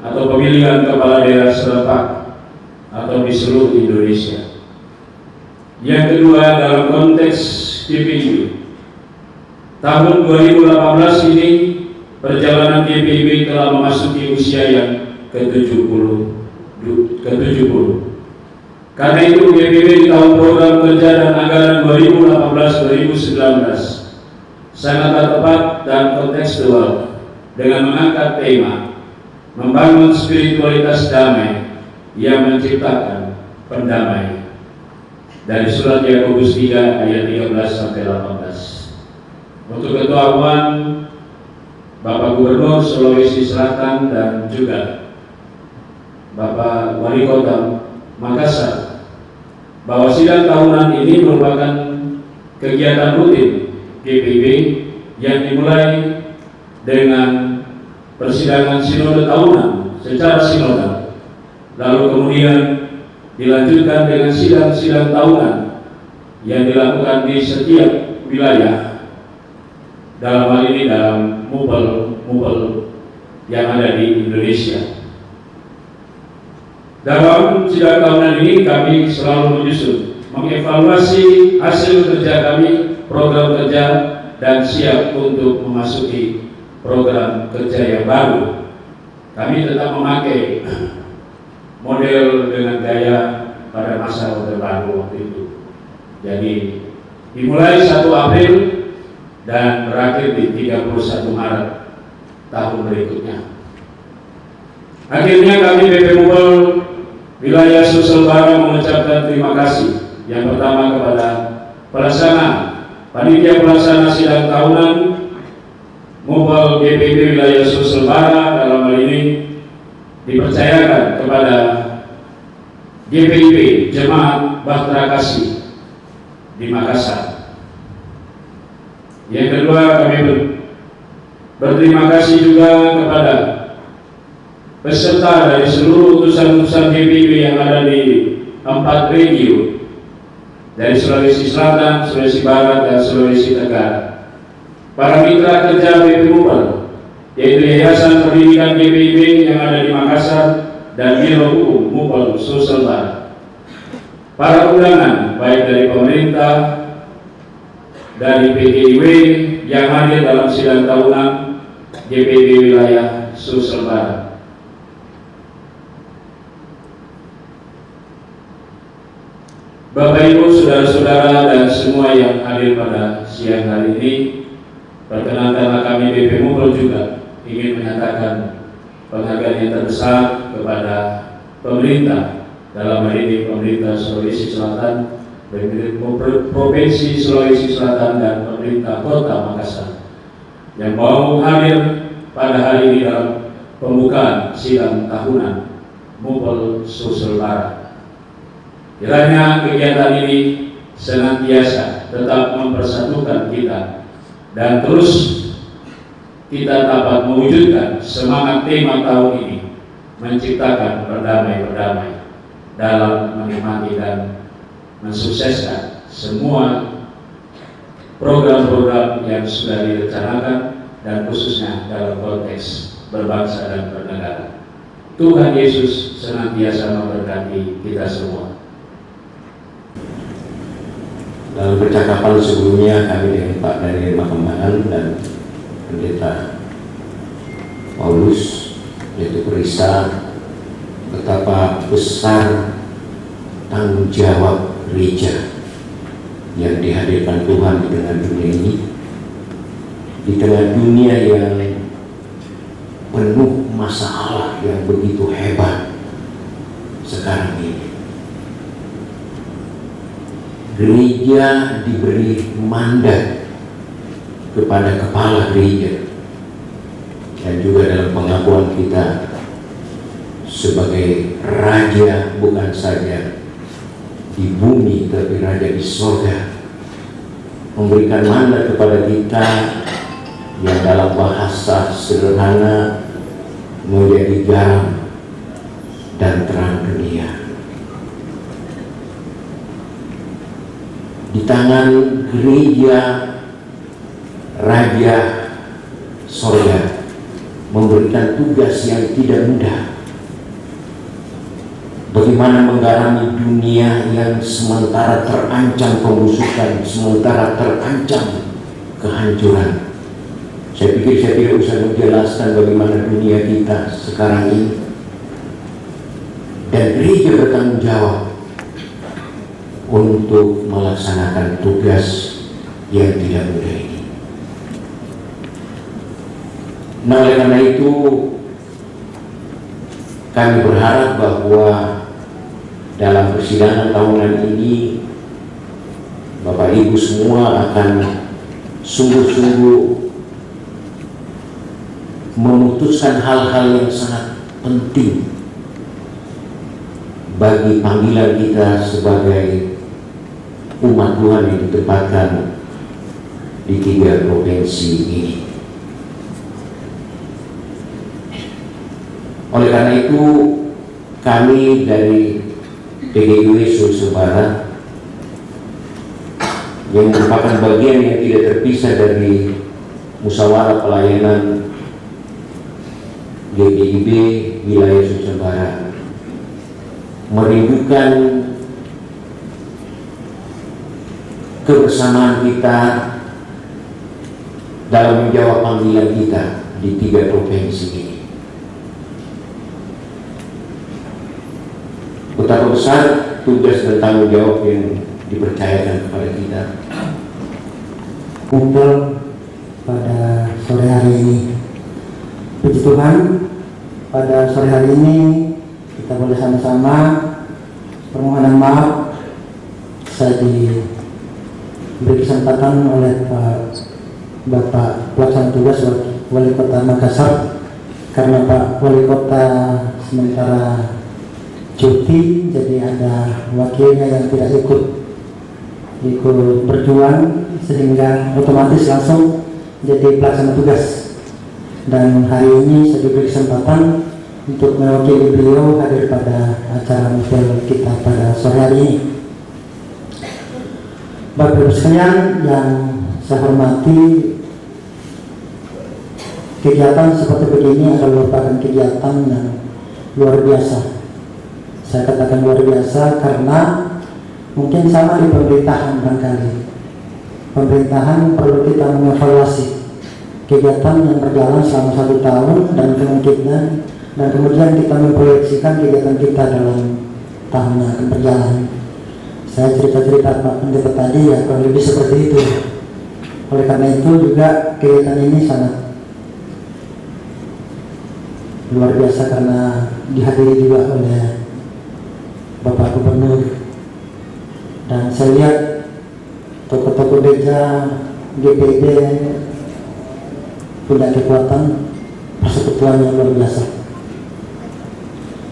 atau pemilihan kepala daerah serentak atau di seluruh Indonesia. Yang kedua, dalam konteks GPIB, tahun 2018 ini perjalanan GPIB telah memasuki usia yang ke-70. Karena itu GPIB di tahun program kerja dan anggaran 2018-2019 sangat tepat dan kontekstual dengan mengangkat tema membangun spiritualitas damai yang menciptakan pendamaian dari surat Yakobus 3 ayat 13-18. Untuk Ketua Puan, Bapak Gubernur Sulawesi Selatan, dan juga Bapak Wali Kota Makassar, bahwa sidang tahunan ini merupakan kegiatan rutin GPIB yang dimulai dengan persidangan sinode tahunan secara sinodal, lalu kemudian dilanjutkan dengan sidang-sidang tahunan yang dilakukan di setiap wilayah, dalam hal ini dalam Mupel yang ada di Indonesia. Dalam sidang tahunan ini kami selalu menyusun, mengevaluasi hasil kerja kami, program kerja, dan siap untuk memasuki program kerja yang baru. Kami tetap memakai model dengan gaya pada masa Orde Baru waktu itu. Jadi dimulai 1 April dan berakhir di 31 Maret tahun berikutnya. Akhirnya kami PP Mupel wilayah Sulsel Barat mengucapkan terima kasih yang pertama kepada pelaksana Panitia Pelaksana Sidang Tahunan Mupel GPB Wilayah Sulsel Barat dalam hal ini dipercayakan kepada GPIB Jemaat Bahtera Kasih di Makassar. Yang kedua, kami berterima kasih juga kepada peserta dari seluruh utusan-utusan GPIB yang ada di 4 regio dari Sulawesi Selatan, Sulawesi Barat, dan Sulawesi Tenggara. Para mitra kerja BP Mupel, yaitu Yayasan Pendidikan GPIB yang ada di Makassar dan Biro Hukum Mupel Sulsel Barat. Para undangan baik dari pemerintah, dari PGIW yang hadir dalam sidang tahunan GPIB Wilayah Sulsel Barat. Bapak Ibu, saudara-saudara dan semua yang hadir pada siang hari ini, perkenankanlah kami BP Mupel juga ingin menyatakan penghargaan yang terbesar kepada pemerintah, dalam hal ini pemerintah Sulawesi Selatan, Provinsi Sulawesi Selatan, dan pemerintah Kota Makassar yang mau hadir pada hari ini dalam pembukaan sidang tahunan Mupel Sulsel Barat. Kiranya kegiatan ini senantiasa tetap mempersatukan kita dan terus kita dapat mewujudkan semangat tema tahun ini, menciptakan berdamai-berdamai dalam menikmati dan mensukseskan semua program-program yang sudah direncanakan dan khususnya dalam konteks berbangsa dan bernegara. Tuhan Yesus senantiasa memberkati kita semua. Dalam percakapan sebelumnya kami dengan Pak dari Kembangan dan Pendeta Paulus yaitu perisa betapa besar tanggung jawab gereja yang dihadirkan Tuhan di tengah dunia ini, di tengah dunia yang penuh masalah yang begitu hebat sekarang ini. Gereja diberi mandat kepada kepala gereja dan juga dalam pengakuan kita sebagai raja bukan saja di bumi tapi raja di surga, memberikan mandat kepada kita yang dalam bahasa sederhana menjadi garam dan terang dunia. Di tangan gereja raja surga memberikan tugas yang tidak mudah. Bagaimana menggarami dunia yang sementara terancam pembusukan, sementara terancam kehancuran. Saya pikir saya tidak usah menjelaskan bagaimana dunia kita sekarang ini. Dan gereja bertanggung jawab untuk melaksanakan tugas yang tidak mudah ini. Nah, oleh karena itu kami berharap bahwa dalam persidangan tahunan ini Bapak Ibu semua akan sungguh-sungguh memutuskan hal-hal yang sangat penting bagi panggilan kita sebagai umat Tuhan yang ditempatkan di 3 provinsi ini. Oleh karena itu kami dari PGIW Sulsel Barat yang merupakan bagian yang tidak terpisah dari musyawarah pelayanan GPIB wilayah Sulsel Barat merindukan kebersamaan kita dalam menjawab panggilan kita di 3 provinsi ini. Betapa besar tugas dan tanggung jawab yang dipercayakan kepada kita. Kumpul pada sore hari ini. Puji Tuhan, pada sore hari ini kita boleh sama-sama permohonan maaf saya diberi kesempatan oleh Bapak Pelaksana Tugas Wali Kota Makassar, karena Pak Wali Kota sementara cuti, jadi ada wakilnya yang tidak ikut berjuang, sehingga otomatis langsung jadi pelaksana tugas. Dan hari ini saya diberi kesempatan untuk mewakili beliau hadir pada acara model kita pada sore hari ini. Bapak Ibu sekalian yang saya hormati, kegiatan seperti begini adalah merupakan kegiatan yang luar biasa. Saya katakan luar biasa karena mungkin sama di pemerintahan barangkali. Pemerintahan perlu kita mengevaluasi kegiatan yang berjalan selama 1 tahun dan kemudian kita memproyeksikan kegiatan kita dalam tahun yang akan berjalan. Saya cerita-cerita Pak Pendeta tadi ya kurang lebih seperti itu. Oleh karena itu juga kegiatan ini sangat luar biasa karena dihadiri juga oleh Bapak Gubernur, dan saya lihat tokoh-tokoh gereja GPD punya kekuatan persekutuan yang luar biasa.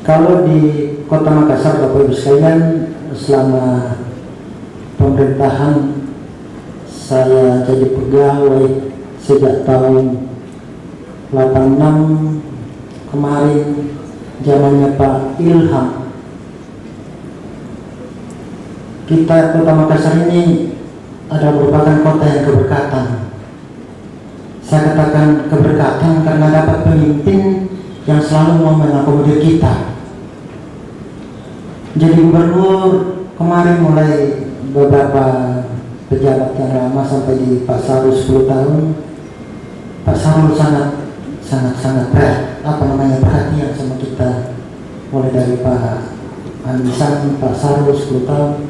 Kalau di Kota Makassar, Bapak Ibu sekalian, selama pemerintahan saya jadi pegawai sejak tahun 86 kemarin, zamannya Pak Ilham. Kita Kota Makassar ini adalah merupakan kota yang keberkatan. Saya katakan keberkatan karena dapat pemimpin yang selalu mau mengakomodir kita. Jadi gubernur kemarin mulai beberapa pejabat yang lama sampai di Pak Sarul 10 tahun. Pak Sarul sangat perhatian sama kita, mulai dari Pak Anisan, Pak Sarul 10 tahun.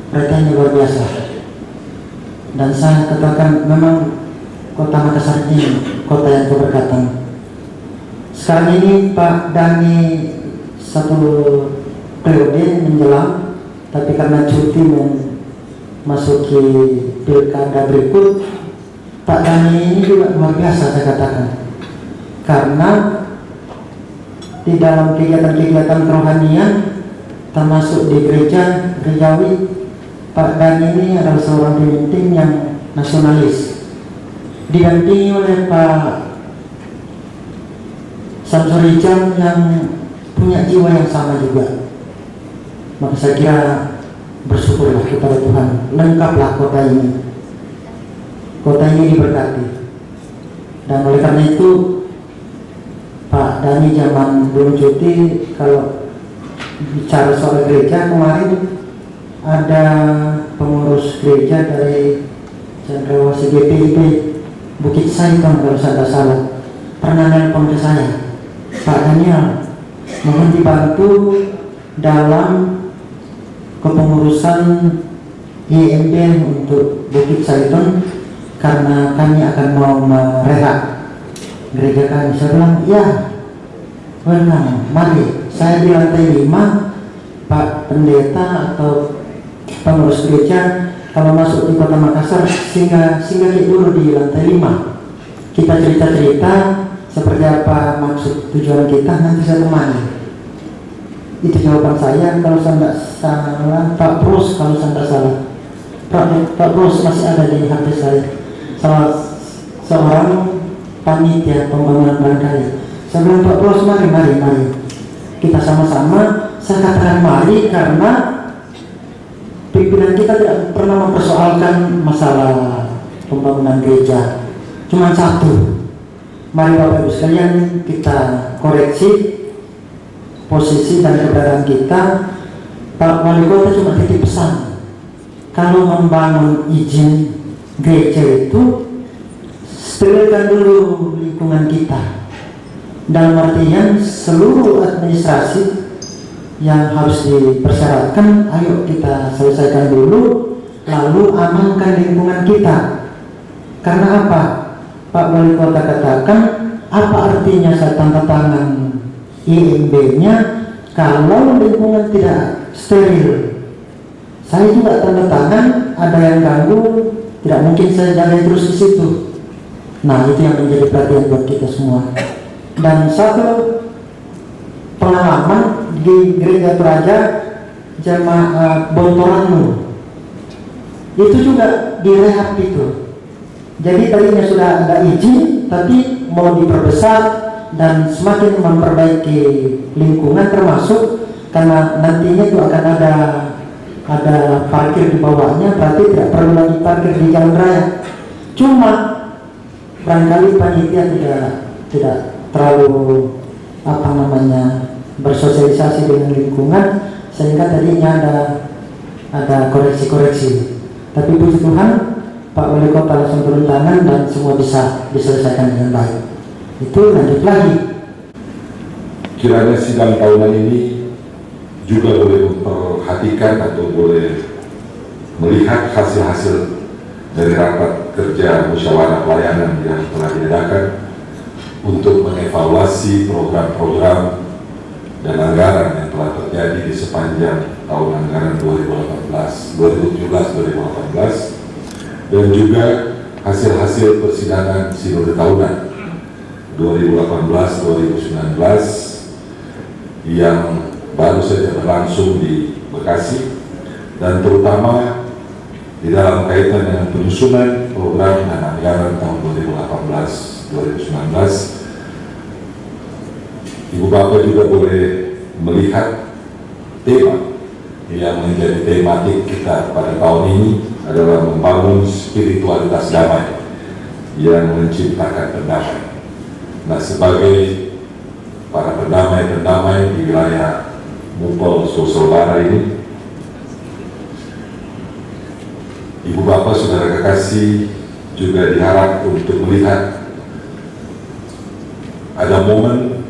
Perhatiannya luar biasa. Dan saya katakan memang Kota Makassar ini kota yang keberkatan. Sekarang ini Pak Dani 1 periode menjelang, tapi karena cuti memasuki pilkada berikut, Pak Dani ini juga luar biasa saya katakan. Karena di dalam kegiatan-kegiatan kerohanian termasuk di gerejawi, Pak Dani ini adalah seorang pemimpin yang nasionalis, didampingi oleh Pak Samsul Rijal yang punya jiwa yang sama juga. Maka saya kira bersyukurlah kepada Tuhan, lengkaplah kota ini. Kota ini diberkati. Dan oleh karena itu Pak Dani zaman belum cuti, kalau bicara soal gereja, kemarin ada pengurus gereja dari Cendrawasih GPIB Bukit Saiton kalau saya tidak salah, pernah nelpon ke saya, Pak Daniel, mohon dibantu dalam kepengurusan IMB untuk Bukit Saiton karena kami akan mau merehab gereja kami. Saya bilang, ya benar, mari. Saya di lantai 5, Pak Pendeta atau pengurus gereja kalau masuk di Kota Makassar singgah dulu di lantai 5. Kita cerita-cerita seperti apa maksud tujuan kita, nanti saya temani. Itu jawaban saya. Kalau saya tidak salah, Pak Pros kalau saya tidak salah, Pak Pros masih ada di HP saya, seorang panitia pembangunan barangkali. Saya bilang, Pak Pros, mari kita sama-sama. Saya katakan mari karena pimpinan kita tidak pernah mempersoalkan masalah pembangunan gereja. Cuma satu, mari Bapak Ibu sekalian kita koreksi posisi dan keberadaan kita. Pak Wali Kota cuma titip pesan, kalau membangun izin gereja itu sterilkan dulu lingkungan kita, dalam artian seluruh administrasi yang harus dipersyaratkan, ayo kita selesaikan dulu, lalu amankan lingkungan kita. Karena apa? Pak Wali Kota katakan, apa artinya saya tanda tangan IMB-nya kalau lingkungan tidak steril? Saya juga tanda tangan, ada yang ganggu Tidak mungkin saya jalan terus di situ. Nah, itu yang menjadi perhatian buat kita semua. Dan satu pengalaman di gereja Praja Jemaat Bontoranmu, itu juga direhab itu. Jadi tadinya sudah ada izin, tapi mau diperbesar dan semakin memperbaiki lingkungan, termasuk karena nantinya itu akan ada parkir di bawahnya, berarti tidak perlu lagi parkir di jalan raya. Cuma barangkali panitia tidak terlalu bersosialisasi dengan lingkungan, sehingga tadinya ada koreksi-koreksi. Tapi puji Tuhan, Pak Wali Kota langsung turun tangan dan semua bisa diselesaikan dengan baik. Itu lanjut lagi. Kiranya sidang tahunan ini juga boleh memperhatikan atau boleh melihat hasil-hasil dari rapat kerja musyawarah pelayanan yang telah diadakan untuk mengevaluasi program-program dan anggaran yang telah terjadi di sepanjang tahun anggaran 2017-2018 dan juga hasil-hasil persidangan sinode tahunan 2018-2019 yang baru saja berlangsung di Bekasi, dan terutama di dalam kaitan dengan penyusunan program dan anggaran tahun 2018-2019. Ibu Bapak juga boleh melihat tema yang menjadi tematik kita pada tahun ini adalah membangun spiritualitas damai yang menciptakan perdamaian. Nah, sebagai para pendamai di wilayah Mupel Sulsel Barat ini, Ibu Bapak Saudara kekasih juga diharap untuk melihat ada momen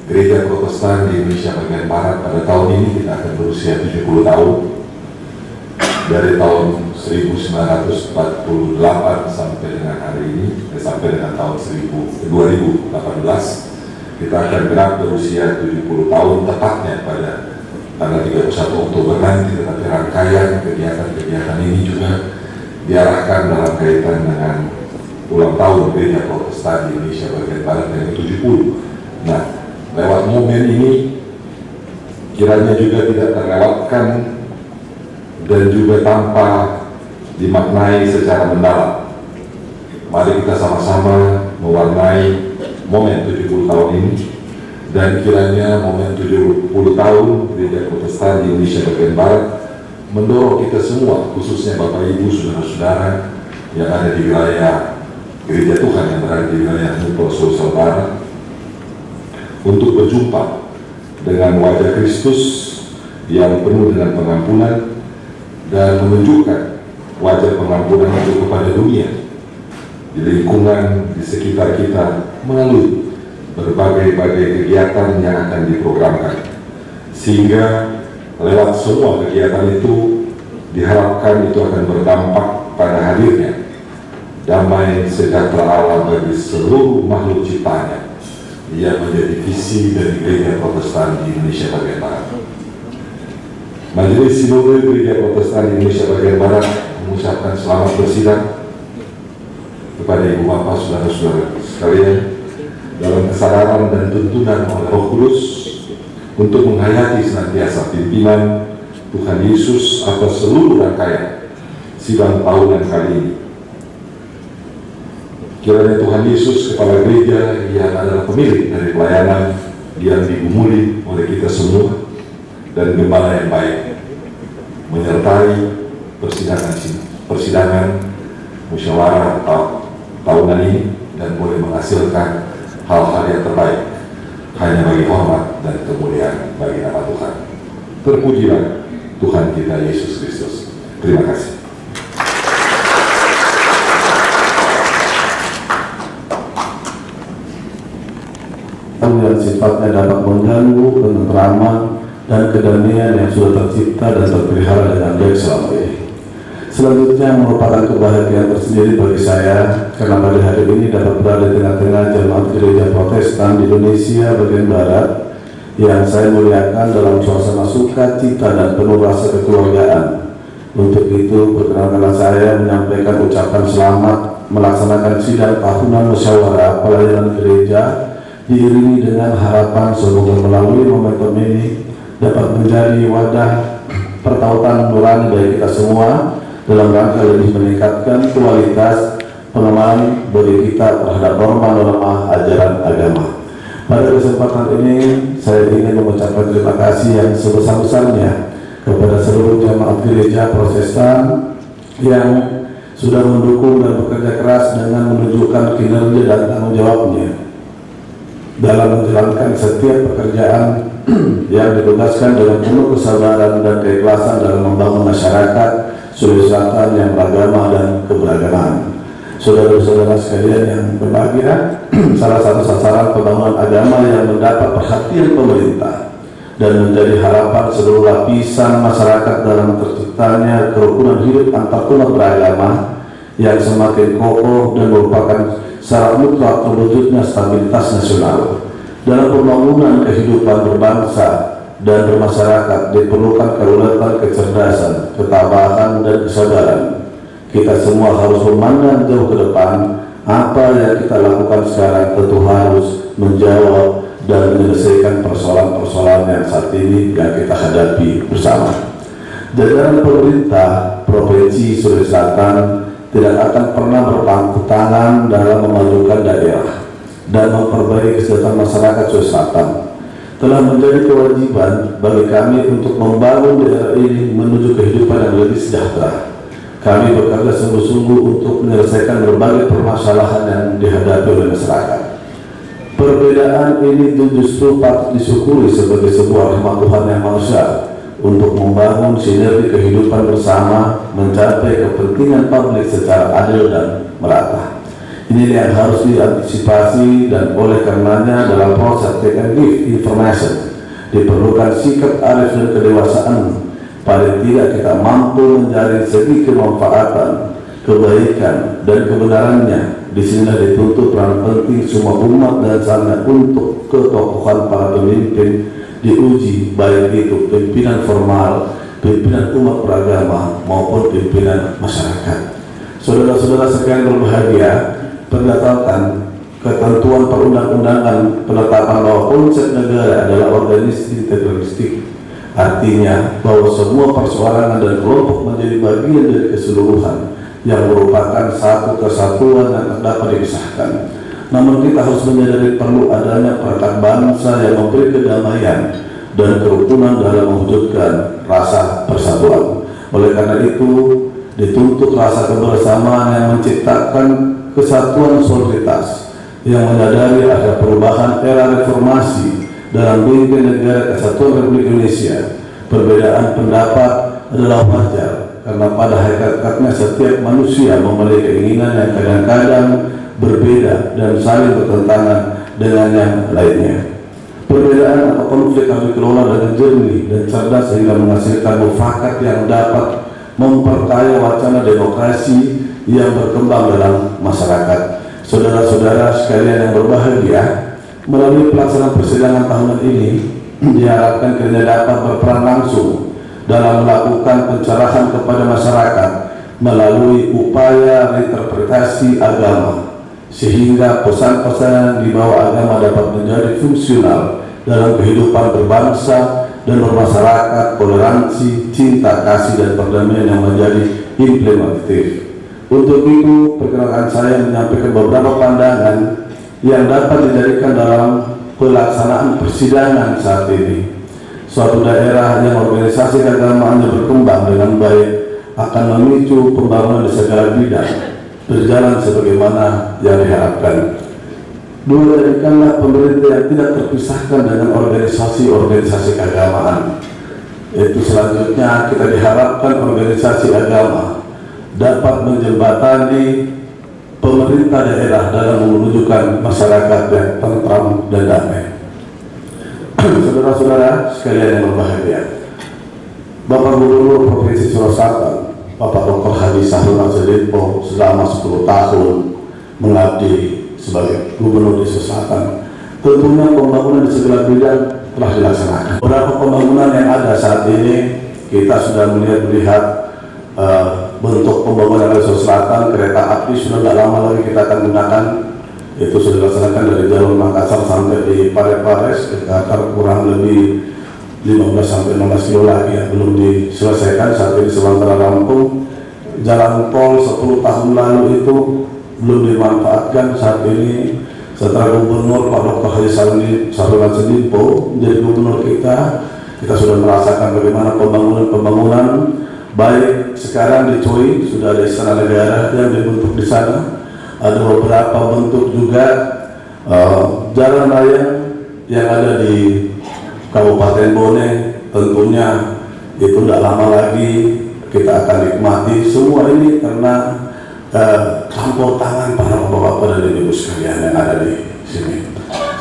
Gereja Protestan di Indonesia bagian Barat pada tahun ini kita akan berusia 70 tahun. Dari tahun 1948 sampai dengan hari ini, sampai dengan tahun 2018 kita akan genap berusia 70 tahun tepatnya pada tanggal 31 Oktober nanti. Tetapi rangkaian kegiatan-kegiatan ini juga diarahkan dalam kaitan dengan ulang tahun Gereja Protestan di Indonesia bagian Barat yang ke-70. Nah, lewat momen ini kiranya juga tidak terlewatkan dan juga tanpa dimaknai secara mendalam. Mari kita sama-sama mewarnai momen 70 tahun ini, dan kiranya momen 70 tahun Gereja Protestan di Indonesia bagian Barat mendorong kita semua, khususnya Bapak Ibu, Saudara-saudara yang ada di wilayah Gereja Tuhan yang berada di wilayah Mupel Sulsel Barat, untuk berjumpa dengan wajah Kristus yang penuh dengan pengampunan dan menunjukkan wajah pengampunan itu kepada dunia di lingkungan di sekitar kita melalui berbagai kegiatan yang akan diprogramkan, sehingga lewat semua kegiatan itu diharapkan itu akan berdampak pada hadirnya damai sejahtera Allah bagi seluruh makhluk ciptaannya yang menjadi visi dari Gereja Protestan di Indonesia bagian Barat. Majelis Sinode Gereja Protestan di Indonesia bagian Barat mengucapkan selamat bersidang kepada Ibu Bapak Saudara-saudara sekalian dalam kesadaran dan tuntunan oleh Roh Kudus untuk menghayati senantiasa pimpinan Tuhan Yesus atas seluruh rangkaian sidang tahunan kali ini. Kiranya Tuhan Yesus, Kepala Gereja yang adalah pemilik dari pelayanan yang digumuli oleh kita semua, dan Gembala yang baik menyertai persidangan musyawarah tahunan ini dan boleh menghasilkan hal-hal yang terbaik hanya bagi hormat dan kemuliaan bagi nama Tuhan. Terpujilah Tuhan kita Yesus Kristus. Terima kasih. Yang sifatnya dapat mengganggu ketentraman dan kedamaian yang sudah tercipta dan terpelihara dengan baik selama ini. Selanjutnya merupakan kebahagiaan tersendiri bagi saya karena pada hari ini dapat berada di tengah-tengah jemaat Gereja Protestan di Indonesia bagian Barat yang saya muliakan dalam suasana sukacita dan penuh rasa kekeluargaan, Untuk itu, perkenankanlah saya menyampaikan ucapan selamat melaksanakan sidang tahunan musyawarah pelayanan gereja, diiringi dengan harapan semoga melalui momentum ini dapat menjadi wadah pertautan nurani dari kita semua dalam rangka lebih meningkatkan kualitas pengamalan bagi kita terhadap norma-norma ajaran agama. Pada kesempatan ini, saya ingin mengucapkan terima kasih yang sebesar-besarnya kepada seluruh jemaat gereja Protestan yang sudah mendukung dan bekerja keras dengan menunjukkan kinerja dan tanggung jawabnya dalam menjalankan setiap pekerjaan yang ditugaskan dengan penuh kesabaran dan keikhlasan dalam membangun masyarakat Sulawesi Selatan yang beragama dan keberagaman. Saudara-saudara sekalian yang berbahagia, salah satu sasaran pembangunan agama yang mendapat perhatian pemerintah dan menjadi harapan seluruh lapisan masyarakat dalam terciptanya kerukunan hidup antarumat beragama yang semakin kokoh dan merupakan syarat mutlak terwujudnya stabilitas nasional. Dalam pembangunan kehidupan berbangsa dan bermasyarakat diperlukan keuletan, kecerdasan, ketabahan, dan kesabaran. Kita semua harus memandang jauh ke depan. Apa yang kita lakukan sekarang tentu harus menjawab dan menyelesaikan persoalan-persoalan yang saat ini yang kita hadapi bersama. Jajaran pemerintah Provinsi Sulawesi Selatan tidak akan pernah berpangku tangan dalam memajukan daerah dan memperbaiki kesejahteraan masyarakat Sulawesi Selatan. Telah menjadi kewajiban bagi kami untuk membangun daerah ini menuju kehidupan yang lebih sejahtera. Kami bekerja sungguh-sungguh untuk menyelesaikan berbagai permasalahan yang dihadapi oleh masyarakat. Perbedaan ini justru patut disyukuri sebagai sebuah rahmat Tuhan yang Maha Esa untuk membangun sinergi kehidupan bersama, mencapai kepentingan publik secara adil dan merata. Ini yang harus diantisipasi dan oleh karenanya dalam proses take and give information diperlukan sikap arif dan kedewasaan. Paling tidak kita mampu menjaring segi kemanfaatan, kebaikan, dan kebenarannya. Di sini dituntut peran penting semua umat dan sana untuk ketokohan para pemimpin diuji, baik itu pimpinan formal, pimpinan umat beragama, maupun pimpinan masyarakat. Saudara-saudara sekalian berbahagia, berdasarkan ketentuan perundang-undangan penetapan bahwa konsep negara adalah organisasi integralistik, artinya bahwa semua perseorangan dan kelompok menjadi bagian dari keseluruhan yang merupakan satu kesatuan yang tak dapat dipisahkan. Namun kita harus menyadari perlu adanya perangkat bangsa yang memberi kedamaian dan kerukunan dalam mewujudkan rasa persatuan. Oleh karena itu, dituntut rasa kebersamaan yang menciptakan kesatuan solidaritas yang menyadari ada perubahan era reformasi dalam memimpin negara kesatuan Republik Indonesia. Perbedaan pendapat adalah wajar karena pada hakikatnya setiap manusia memiliki keinginan yang kadang-kadang berbeda dan saling bertentangan dengan yang lainnya. Perbedaan atau konflik harus dikelola dengan jernih dan cerdas sehingga menghasilkan mufakat yang dapat memperkaya wacana demokrasi yang berkembang dalam masyarakat. Saudara-saudara sekalian yang berbahagia, melalui pelaksanaan persidangan tahunan ini diharapkan kiranya dapat berperan langsung dalam melakukan pencerahan kepada masyarakat melalui upaya reinterpretasi agama, sehingga pesan-pesan di bawah agama dapat menjadi fungsional dalam kehidupan berbangsa dan bermasyarakat, toleransi, cinta kasih dan perdamaian yang menjadi implementatif. Untuk itu, perkenalkan saya menyampaikan beberapa pandangan yang dapat dijadikan dalam pelaksanaan persidangan saat ini. Suatu daerah yang organisasi keagamaannya berkembang dengan baik akan memicu pembangunan di segala bidang berjalan sebagaimana yang diharapkan. Jadikanlah pemerintah yang tidak terpisahkan dengan organisasi-organisasi keagamaan. Itu selanjutnya kita diharapkan organisasi agama dapat menjembatani pemerintah daerah dalam menunjukkan masyarakat yang tentram dan damai. Saudara-saudara sekalian yang berbahagia, Bapak Gubernur Provinsi Sulawesi Selatan, Bapak Dr. Haji Sahrul Yassin Limpo selama 10 tahun mengabdi sebagai Gubernur di Sulawesi Selatan. Tentunya pembangunan di segala bidang telah dilaksanakan. Beberapa pembangunan yang ada saat ini kita sudah melihat bentuk pembangunan Sulawesi Selatan, kereta api sudah tidak lama lagi kita akan gunakan. Itu sudah dilaksanakan dari jalur Makassar sampai di Parepare, sekitar kurang lebih 15-16 kilo lagi yang belum diselesaikan. Saat ini sementara rampung. Jalan tol 10 tahun lalu itu belum dimanfaatkan. Saat ini setelah Gubernur Pak Dr. Haji Sahrul Yassin Limpo menjadi gubernur kita sudah merasakan bagaimana pembangunan baik sekarang di Choi sudah ada istana negara yang dibentuk di sana. Ada beberapa bentuk juga jalan raya yang ada di Kabupaten Bone, tentunya itu tidak lama lagi kita akan nikmati. Semua ini karena campur tangan para bapak-bapak dan ibu sekalian yang ada di sini.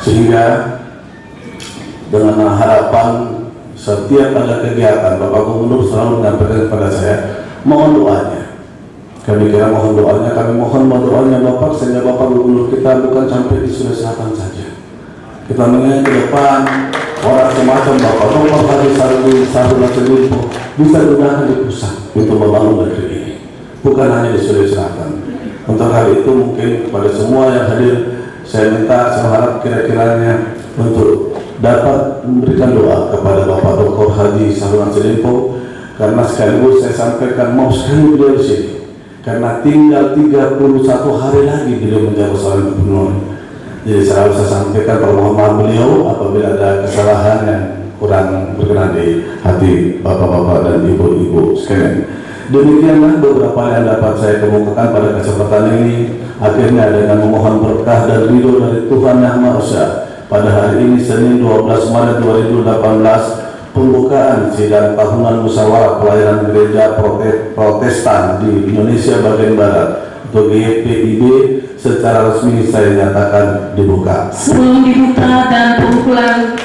Sehingga dengan harapan setiap ada kegiatan, Bapak Gubernur selalu menyampaikan kepada saya, mohon doanya. Kami kira mohon doanya, kami mohon doanya Bapak, sehingga Bapak Gubernur kita bukan sampai di Sulawesi Selatan saja. Kita mengingat ke depan orang semacam Bapak Dr. Haji Sahrul Yassin Limpo bisa digunakan di pusat untuk membangun negeri ini, bukan hanya di Sulawesi Selatan. Untuk hal itu mungkin kepada semua yang hadir, saya minta, saya harap kira-kiranya untuk dapat memberikan doa kepada Bapak Dr. Haji Sahrul Yassin Limpo, karena sekaligus saya sampaikan mau sekali beliau di sini. Karena tinggal 31 hari lagi beliau menjadi seorang gubernur. Jadi selalu saya sampaikan permohonan beliau apabila ada kesalahan yang kurang berkenan di hati bapak-bapak dan ibu-ibu sekalian. Demikianlah beberapa yang dapat saya kemukakan pada kesempatan ini. Akhirnya dengan memohon berkah dan ridho dari Tuhan Yang Maha Esa, pada hari ini Senin 12 Maret 2018, pembukaan sidang tahunan musyawarah pelayanan gereja Protestan di Indonesia bagian Barat atau GPIB secara resmi saya nyatakan dibuka. Sebelum dibuka dan pengumpulan,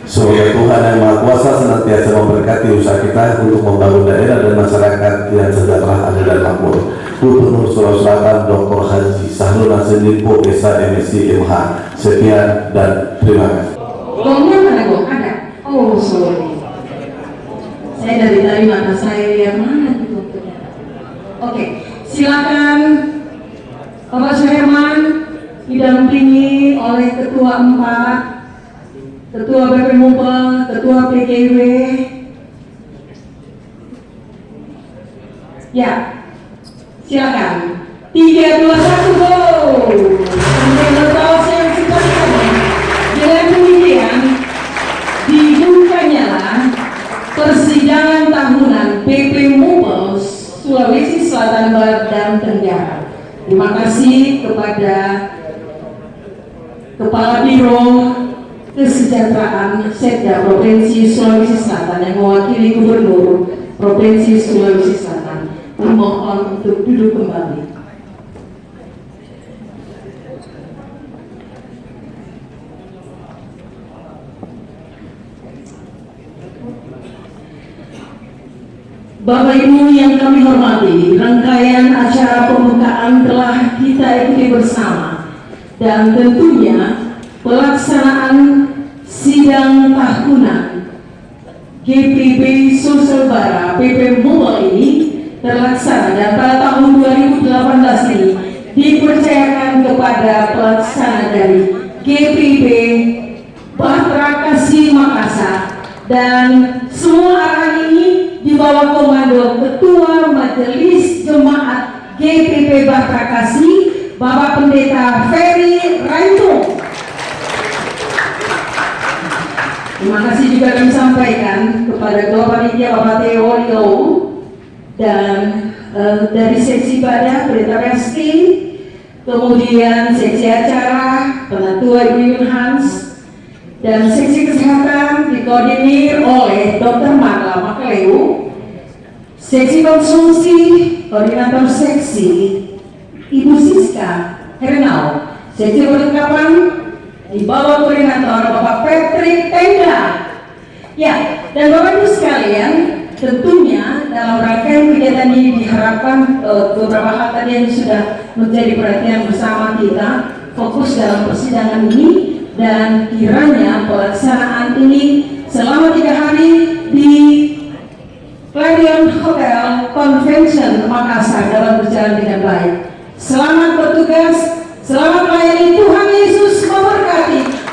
Semoga Tuhan Yang Maha Kuasa senantiasa memberkati usaha kita untuk membangun daerah dan masyarakat yang sejahtera, adil dan makmur. Gubernur Sulawesi Selatan Dr. Haji Sahrul Yassin Limpo SH MSc MH. Sekian dan terima kasih. gongnya mana gong? Ada? Oh, sorry. Saya dari tadi mata saya lihat mana itu. Oke, silakan Bapak Suherman didampingi oleh Ketua 4, Ketua BP Mumpel, Ketua PKW. Ya, silakan. 3, 2, 1, go! Sampai lepas yang silakan. Dengan demikian, dibukanyalah persidangan tahunan PP Mumpel Sulawesi Selatan, Barat, dan Tenggara. Terima kasih kepada Kepala Biro Kesejahteraan Setda Provinsi Sulawesi Selatan yang mewakili Gubernur Provinsi Sulawesi Selatan. Mohon untuk duduk kembali. Bapak Ibu yang kami hormati, rangkaian acara pembukaan telah kita ikuti bersama, dan tentunya pelaksanaan sidang tahunan GPB Sulselbara PP Mumpel ini terlaksana, dan pada tahun 2018 ini dipercayakan kepada pelaksana dari GPB Bahtera Kasih Makassar, dan semua arah ini di bawah komando Ketua Majelis Jemaat GPB Bahtera Kasih, Bapak Pendeta Ferry Raito. Terima kasih juga kami sampaikan kepada Ketua Panitia Bapak Theo Leo, dan dari seksi ibadah Pendeta Resti, kemudian seksi acara Penatua Ibu Yun Hans, dan seksi kesehatan dikoordinir oleh Dr. Marla Makleu, seksi konsumsi koordinator seksi Ibu Siska Herenau, seksi perlengkapan di bawah koordinator Bapak Patrick Tenda. Ya, dan Bapak Ibu sekalian, tentunya dalam rangkaian kegiatan ini diharapkan beberapa hal tadi yang sudah menjadi perhatian bersama kita, fokus dalam persidangan ini, dan kiranya pelaksanaan ini selama 3 hari Clarion Hotel Convention Makassar dapat berjalan dengan baik. Selamat bertugas, selamat melayani, Tuhan Yesus memberkati.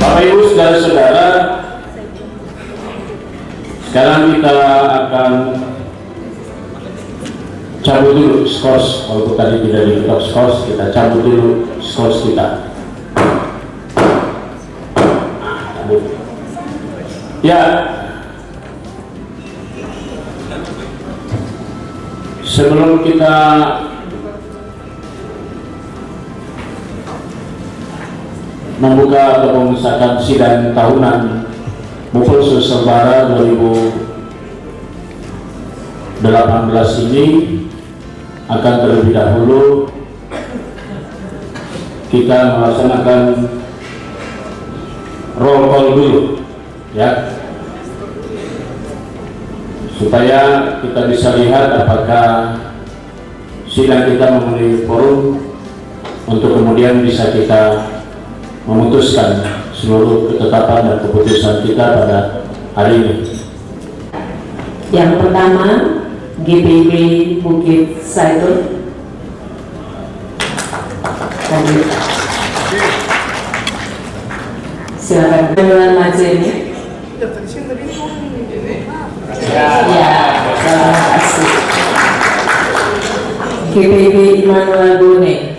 Bapak Ibu saudara-saudara, sekarang kita akan cabut dulu skors. Walaupun tadi tidak diketok skors, kita cabut dulu skors kita. Ya, sebelum kita membuka atau memisahkan sidang tahunan Muful Sulsel-Bara 2018 ini, akan terlebih dahulu kita melaksanakan roll call dulu, ya, supaya kita bisa lihat apakah sidang kita memenuhi quorum untuk kemudian bisa kita memutuskan seluruh ketetapan dan keputusan kita pada hari ini. Yang pertama, GPB Bukit Zaitun. Silakan Manuel Majene. Ya, terima kasih. GPB Immanuel Bone.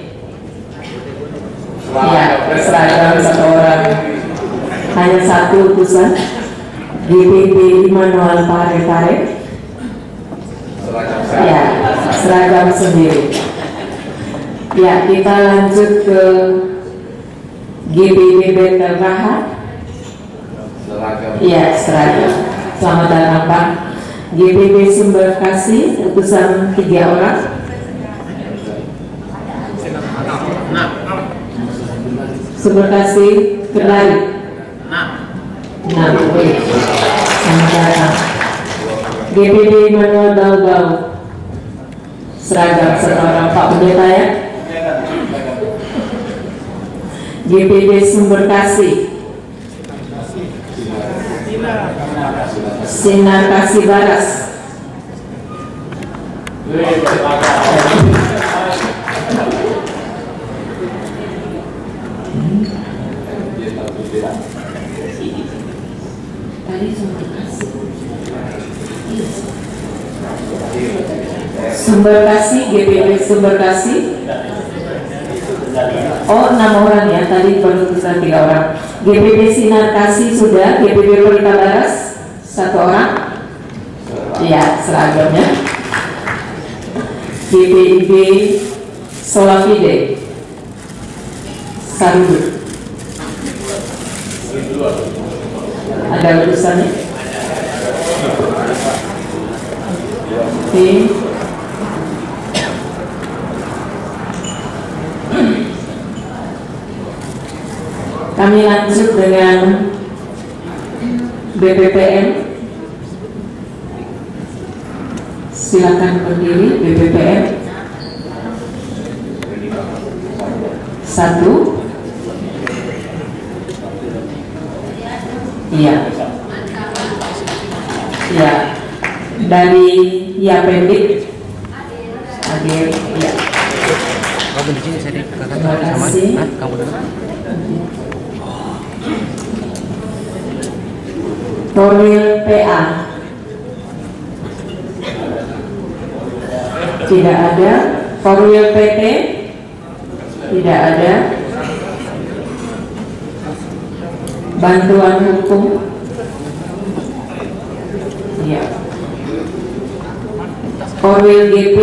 Ya, seragam satu orang, hanya satu utusan. GPB Immanuel Pare-Pare. Ya, seragam sendiri. Ya, kita lanjut ke GPB Bendel Raha. Ya, seragam. Selamat datang Pak. GPB Sumber Kasih, utusan 3 orang. Sumber Kasih Kendari 6. Selamat datang. GPB Manuel Bau-Bau, seragam 1 orang. Pak Pendeta ya. GPB Sumber Kasih Sinar Kasih Baras. Sumber Kasih, GPB Sumber Kasih. Oh, 6 orang ya, tadi baru 3 orang. GPB Sinar Kasih sudah, GPB Pelita Baras 1 orang. Ya, seragamnya. GPIB Solafide Sarudu. Ada urusannya? kasih. Kami lanjut dengan BPPM. Silakan berdiri BPPM. 1. Iya. Ya. Dari Yapendik. Hadir. Ya. Terima kasih. Korwil PA. Tidak ada. Korwil PT. Tidak ada. Bantuan hukum. Ya. Korwil GP.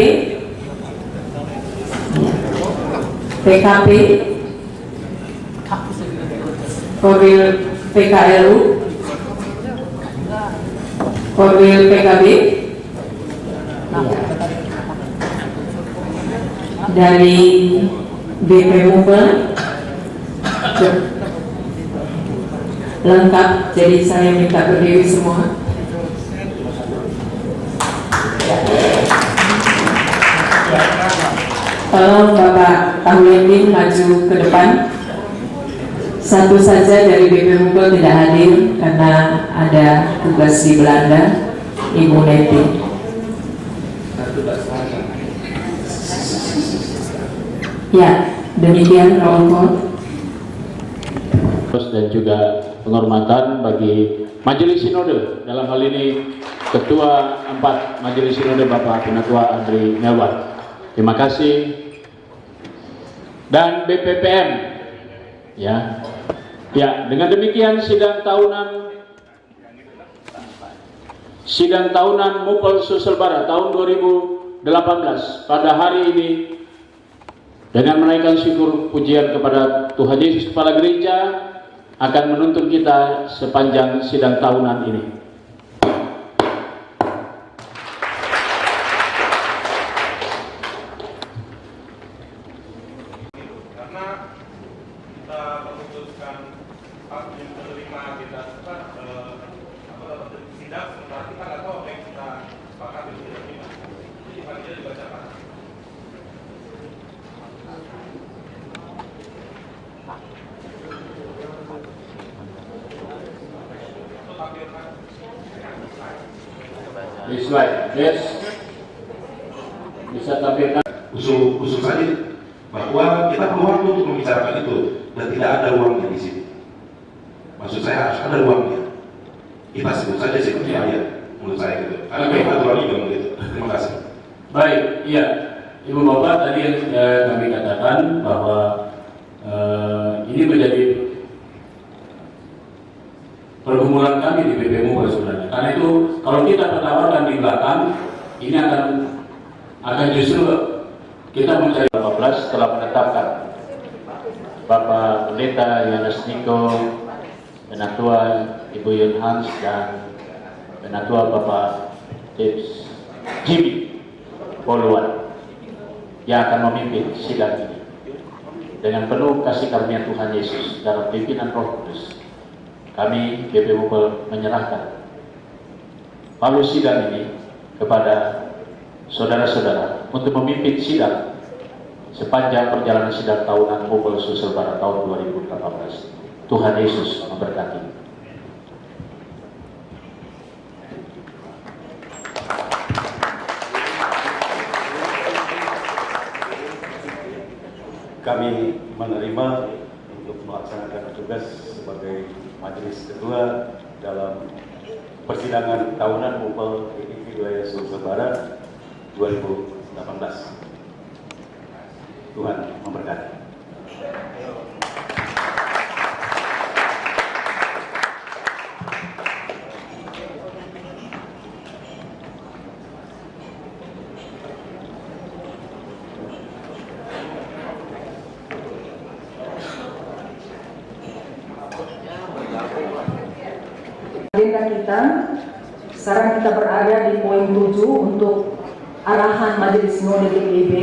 Ya. PKP. Korwil PKLU. Korwil PKB. Ya. Dari BP Mubel. Lengkap, jadi saya minta berdiri semua. Tolong Bapak Tahuyadin maju ke depan. Satu saja dari BP Mubel tidak hadir karena ada tugas di Belanda, Ibu Neti. Ya, demikian roll call. Dan juga penghormatan bagi Majelis Sinode, dalam hal ini Ketua 4 Majelis Sinode Bapak Penatua Andri Melwan. Terima kasih. Dan BPPM, ya, dengan demikian sidang tahunan Mupol Suselbara tahun 2018 pada hari ini dengan menaikkan syukur pujian kepada Tuhan Yesus Kepala Gereja akan menuntun kita sepanjang sidang tahunan ini. This slide, yes, bisa tampilkan. Usul saja bahwa kita perlu waktu untuk membicarakan itu dan tidak ada ruangnya di sini. Maksud saya harus ada ruangnya. Kita sebut saja seperti ayat menurut saya gitu. Karena aturan juga begitu. Terima kasih. Baik, iya, Ibu Bapak tadi yang kami katakan bahwa ini menjadi pergumulan kami di BPMU sebenarnya. Karena itu kalau kita menawarkan di belakang, ini akan justru kita mencari 14 telah menetapkan Bapak Pendeta Yohanes Niko, Penatua Ibu Yun Hans dan Penatua Bapak Tips Jimmy Poluan yang akan memimpin sidang ini dengan penuh kasih karunia Tuhan Yesus dalam pimpinan Roh Kudus. Kami BP Mupel menyerahkan palu sidang ini kepada saudara-saudara untuk memimpin sidang sepanjang perjalanan sidang tahunan Mupel Suselbara tahun 2018. Tuhan Yesus memberkati. Kami menerima untuk melaksanakan tugas sebagai Majelis Ketua dalam persidangan tahunan Mupel GPP Wilayah Sulawesi Barat 2018. Tuhan memberkati. Agenda kita, sekarang kita berada di poin 7 untuk arahan Majelis Sinode GPIB.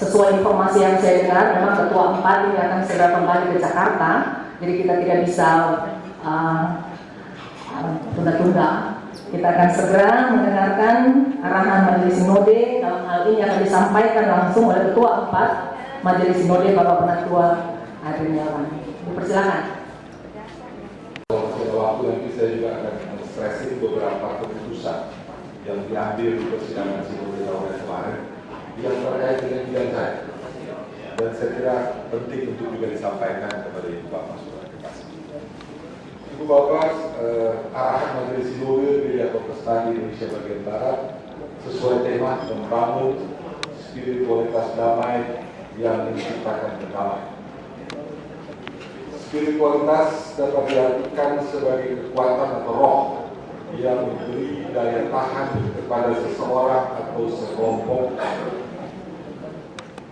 Sesuai informasi yang saya dengar, memang Ketua 4 ini akan segera kembali ke Jakarta, jadi kita tidak bisa tunda-tunda. Kita akan segera mendengarkan arahan Majelis Sinode. Dalam hal ini akan disampaikan langsung oleh Ketua 4 Majelis Sinode, Bapak Penatua Adrian Yawan. Dipersilakan. Pada waktu nanti saya juga akan men-stressing beberapa keputusan yang diambil di persidangan Sinode tahun kemarin yang terkait dengan bidang saya, dan saya kira penting untuk juga disampaikan kepada Ibu Bapak Saudara Kekasih. Ibu Bapak, arahan Majelis Sinode Gereja Protestan Indonesia bagian Barat sesuai tema membangun spiritualitas damai yang menciptakan kedamaian. Spiritualitas dapat diartikan sebagai kekuatan atau roh yang memberi daya tahan kepada seseorang atau sekelompok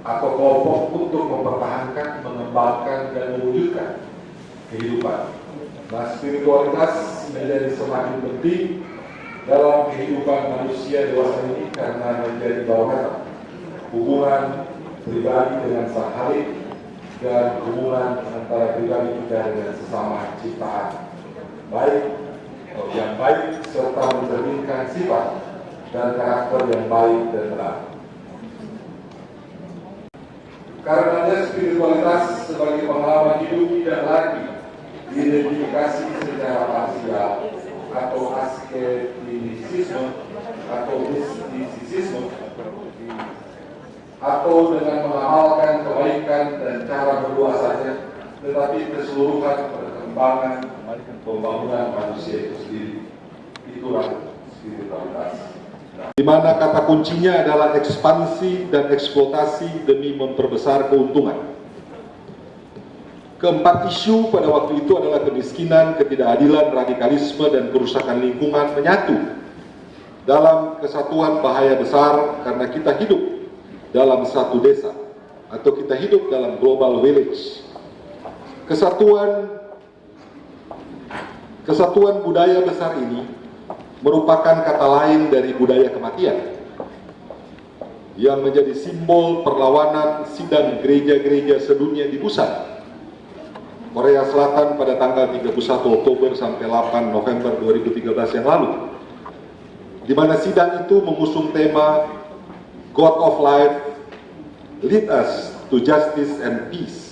atau kelompok untuk mempertahankan, mengembangkan, dan mewujudkan kehidupan. Nah, spiritualitas menjadi semakin penting dalam kehidupan manusia dewasa ini karena menjadi barometer hubungan pribadi dengan sang Khalik dan hubungan antara pribadi kita dengan sesama ciptaan yang baik serta mencerminkan sifat dan karakter yang baik dan benar. Karenanya spiritualitas sebagai pengalaman hidup tidak lagi diidentifikasi secara parsial atau asketisisme atau mistisisme atau dengan mengamalkan kebaikan dan cara berdoa saja, tetapi keseluruhan perkembangan pembangunan manusia itu sendiri. Itulah spiritualitas. Di mana kata kuncinya adalah ekspansi dan eksploitasi demi memperbesar keuntungan. Keempat isu pada waktu itu adalah kemiskinan, ketidakadilan, radikalisme, dan kerusakan lingkungan menyatu dalam kesatuan bahaya besar karena kita hidup dalam satu desa atau kita hidup dalam global village. Kesatuan budaya besar ini merupakan kata lain dari budaya kematian yang menjadi simbol perlawanan sidang gereja-gereja sedunia di Busan, Korea Selatan pada tanggal 31 Oktober sampai 8 November 2013 yang lalu, di mana sidang itu mengusung tema God of Life, Lead Us to Justice and Peace.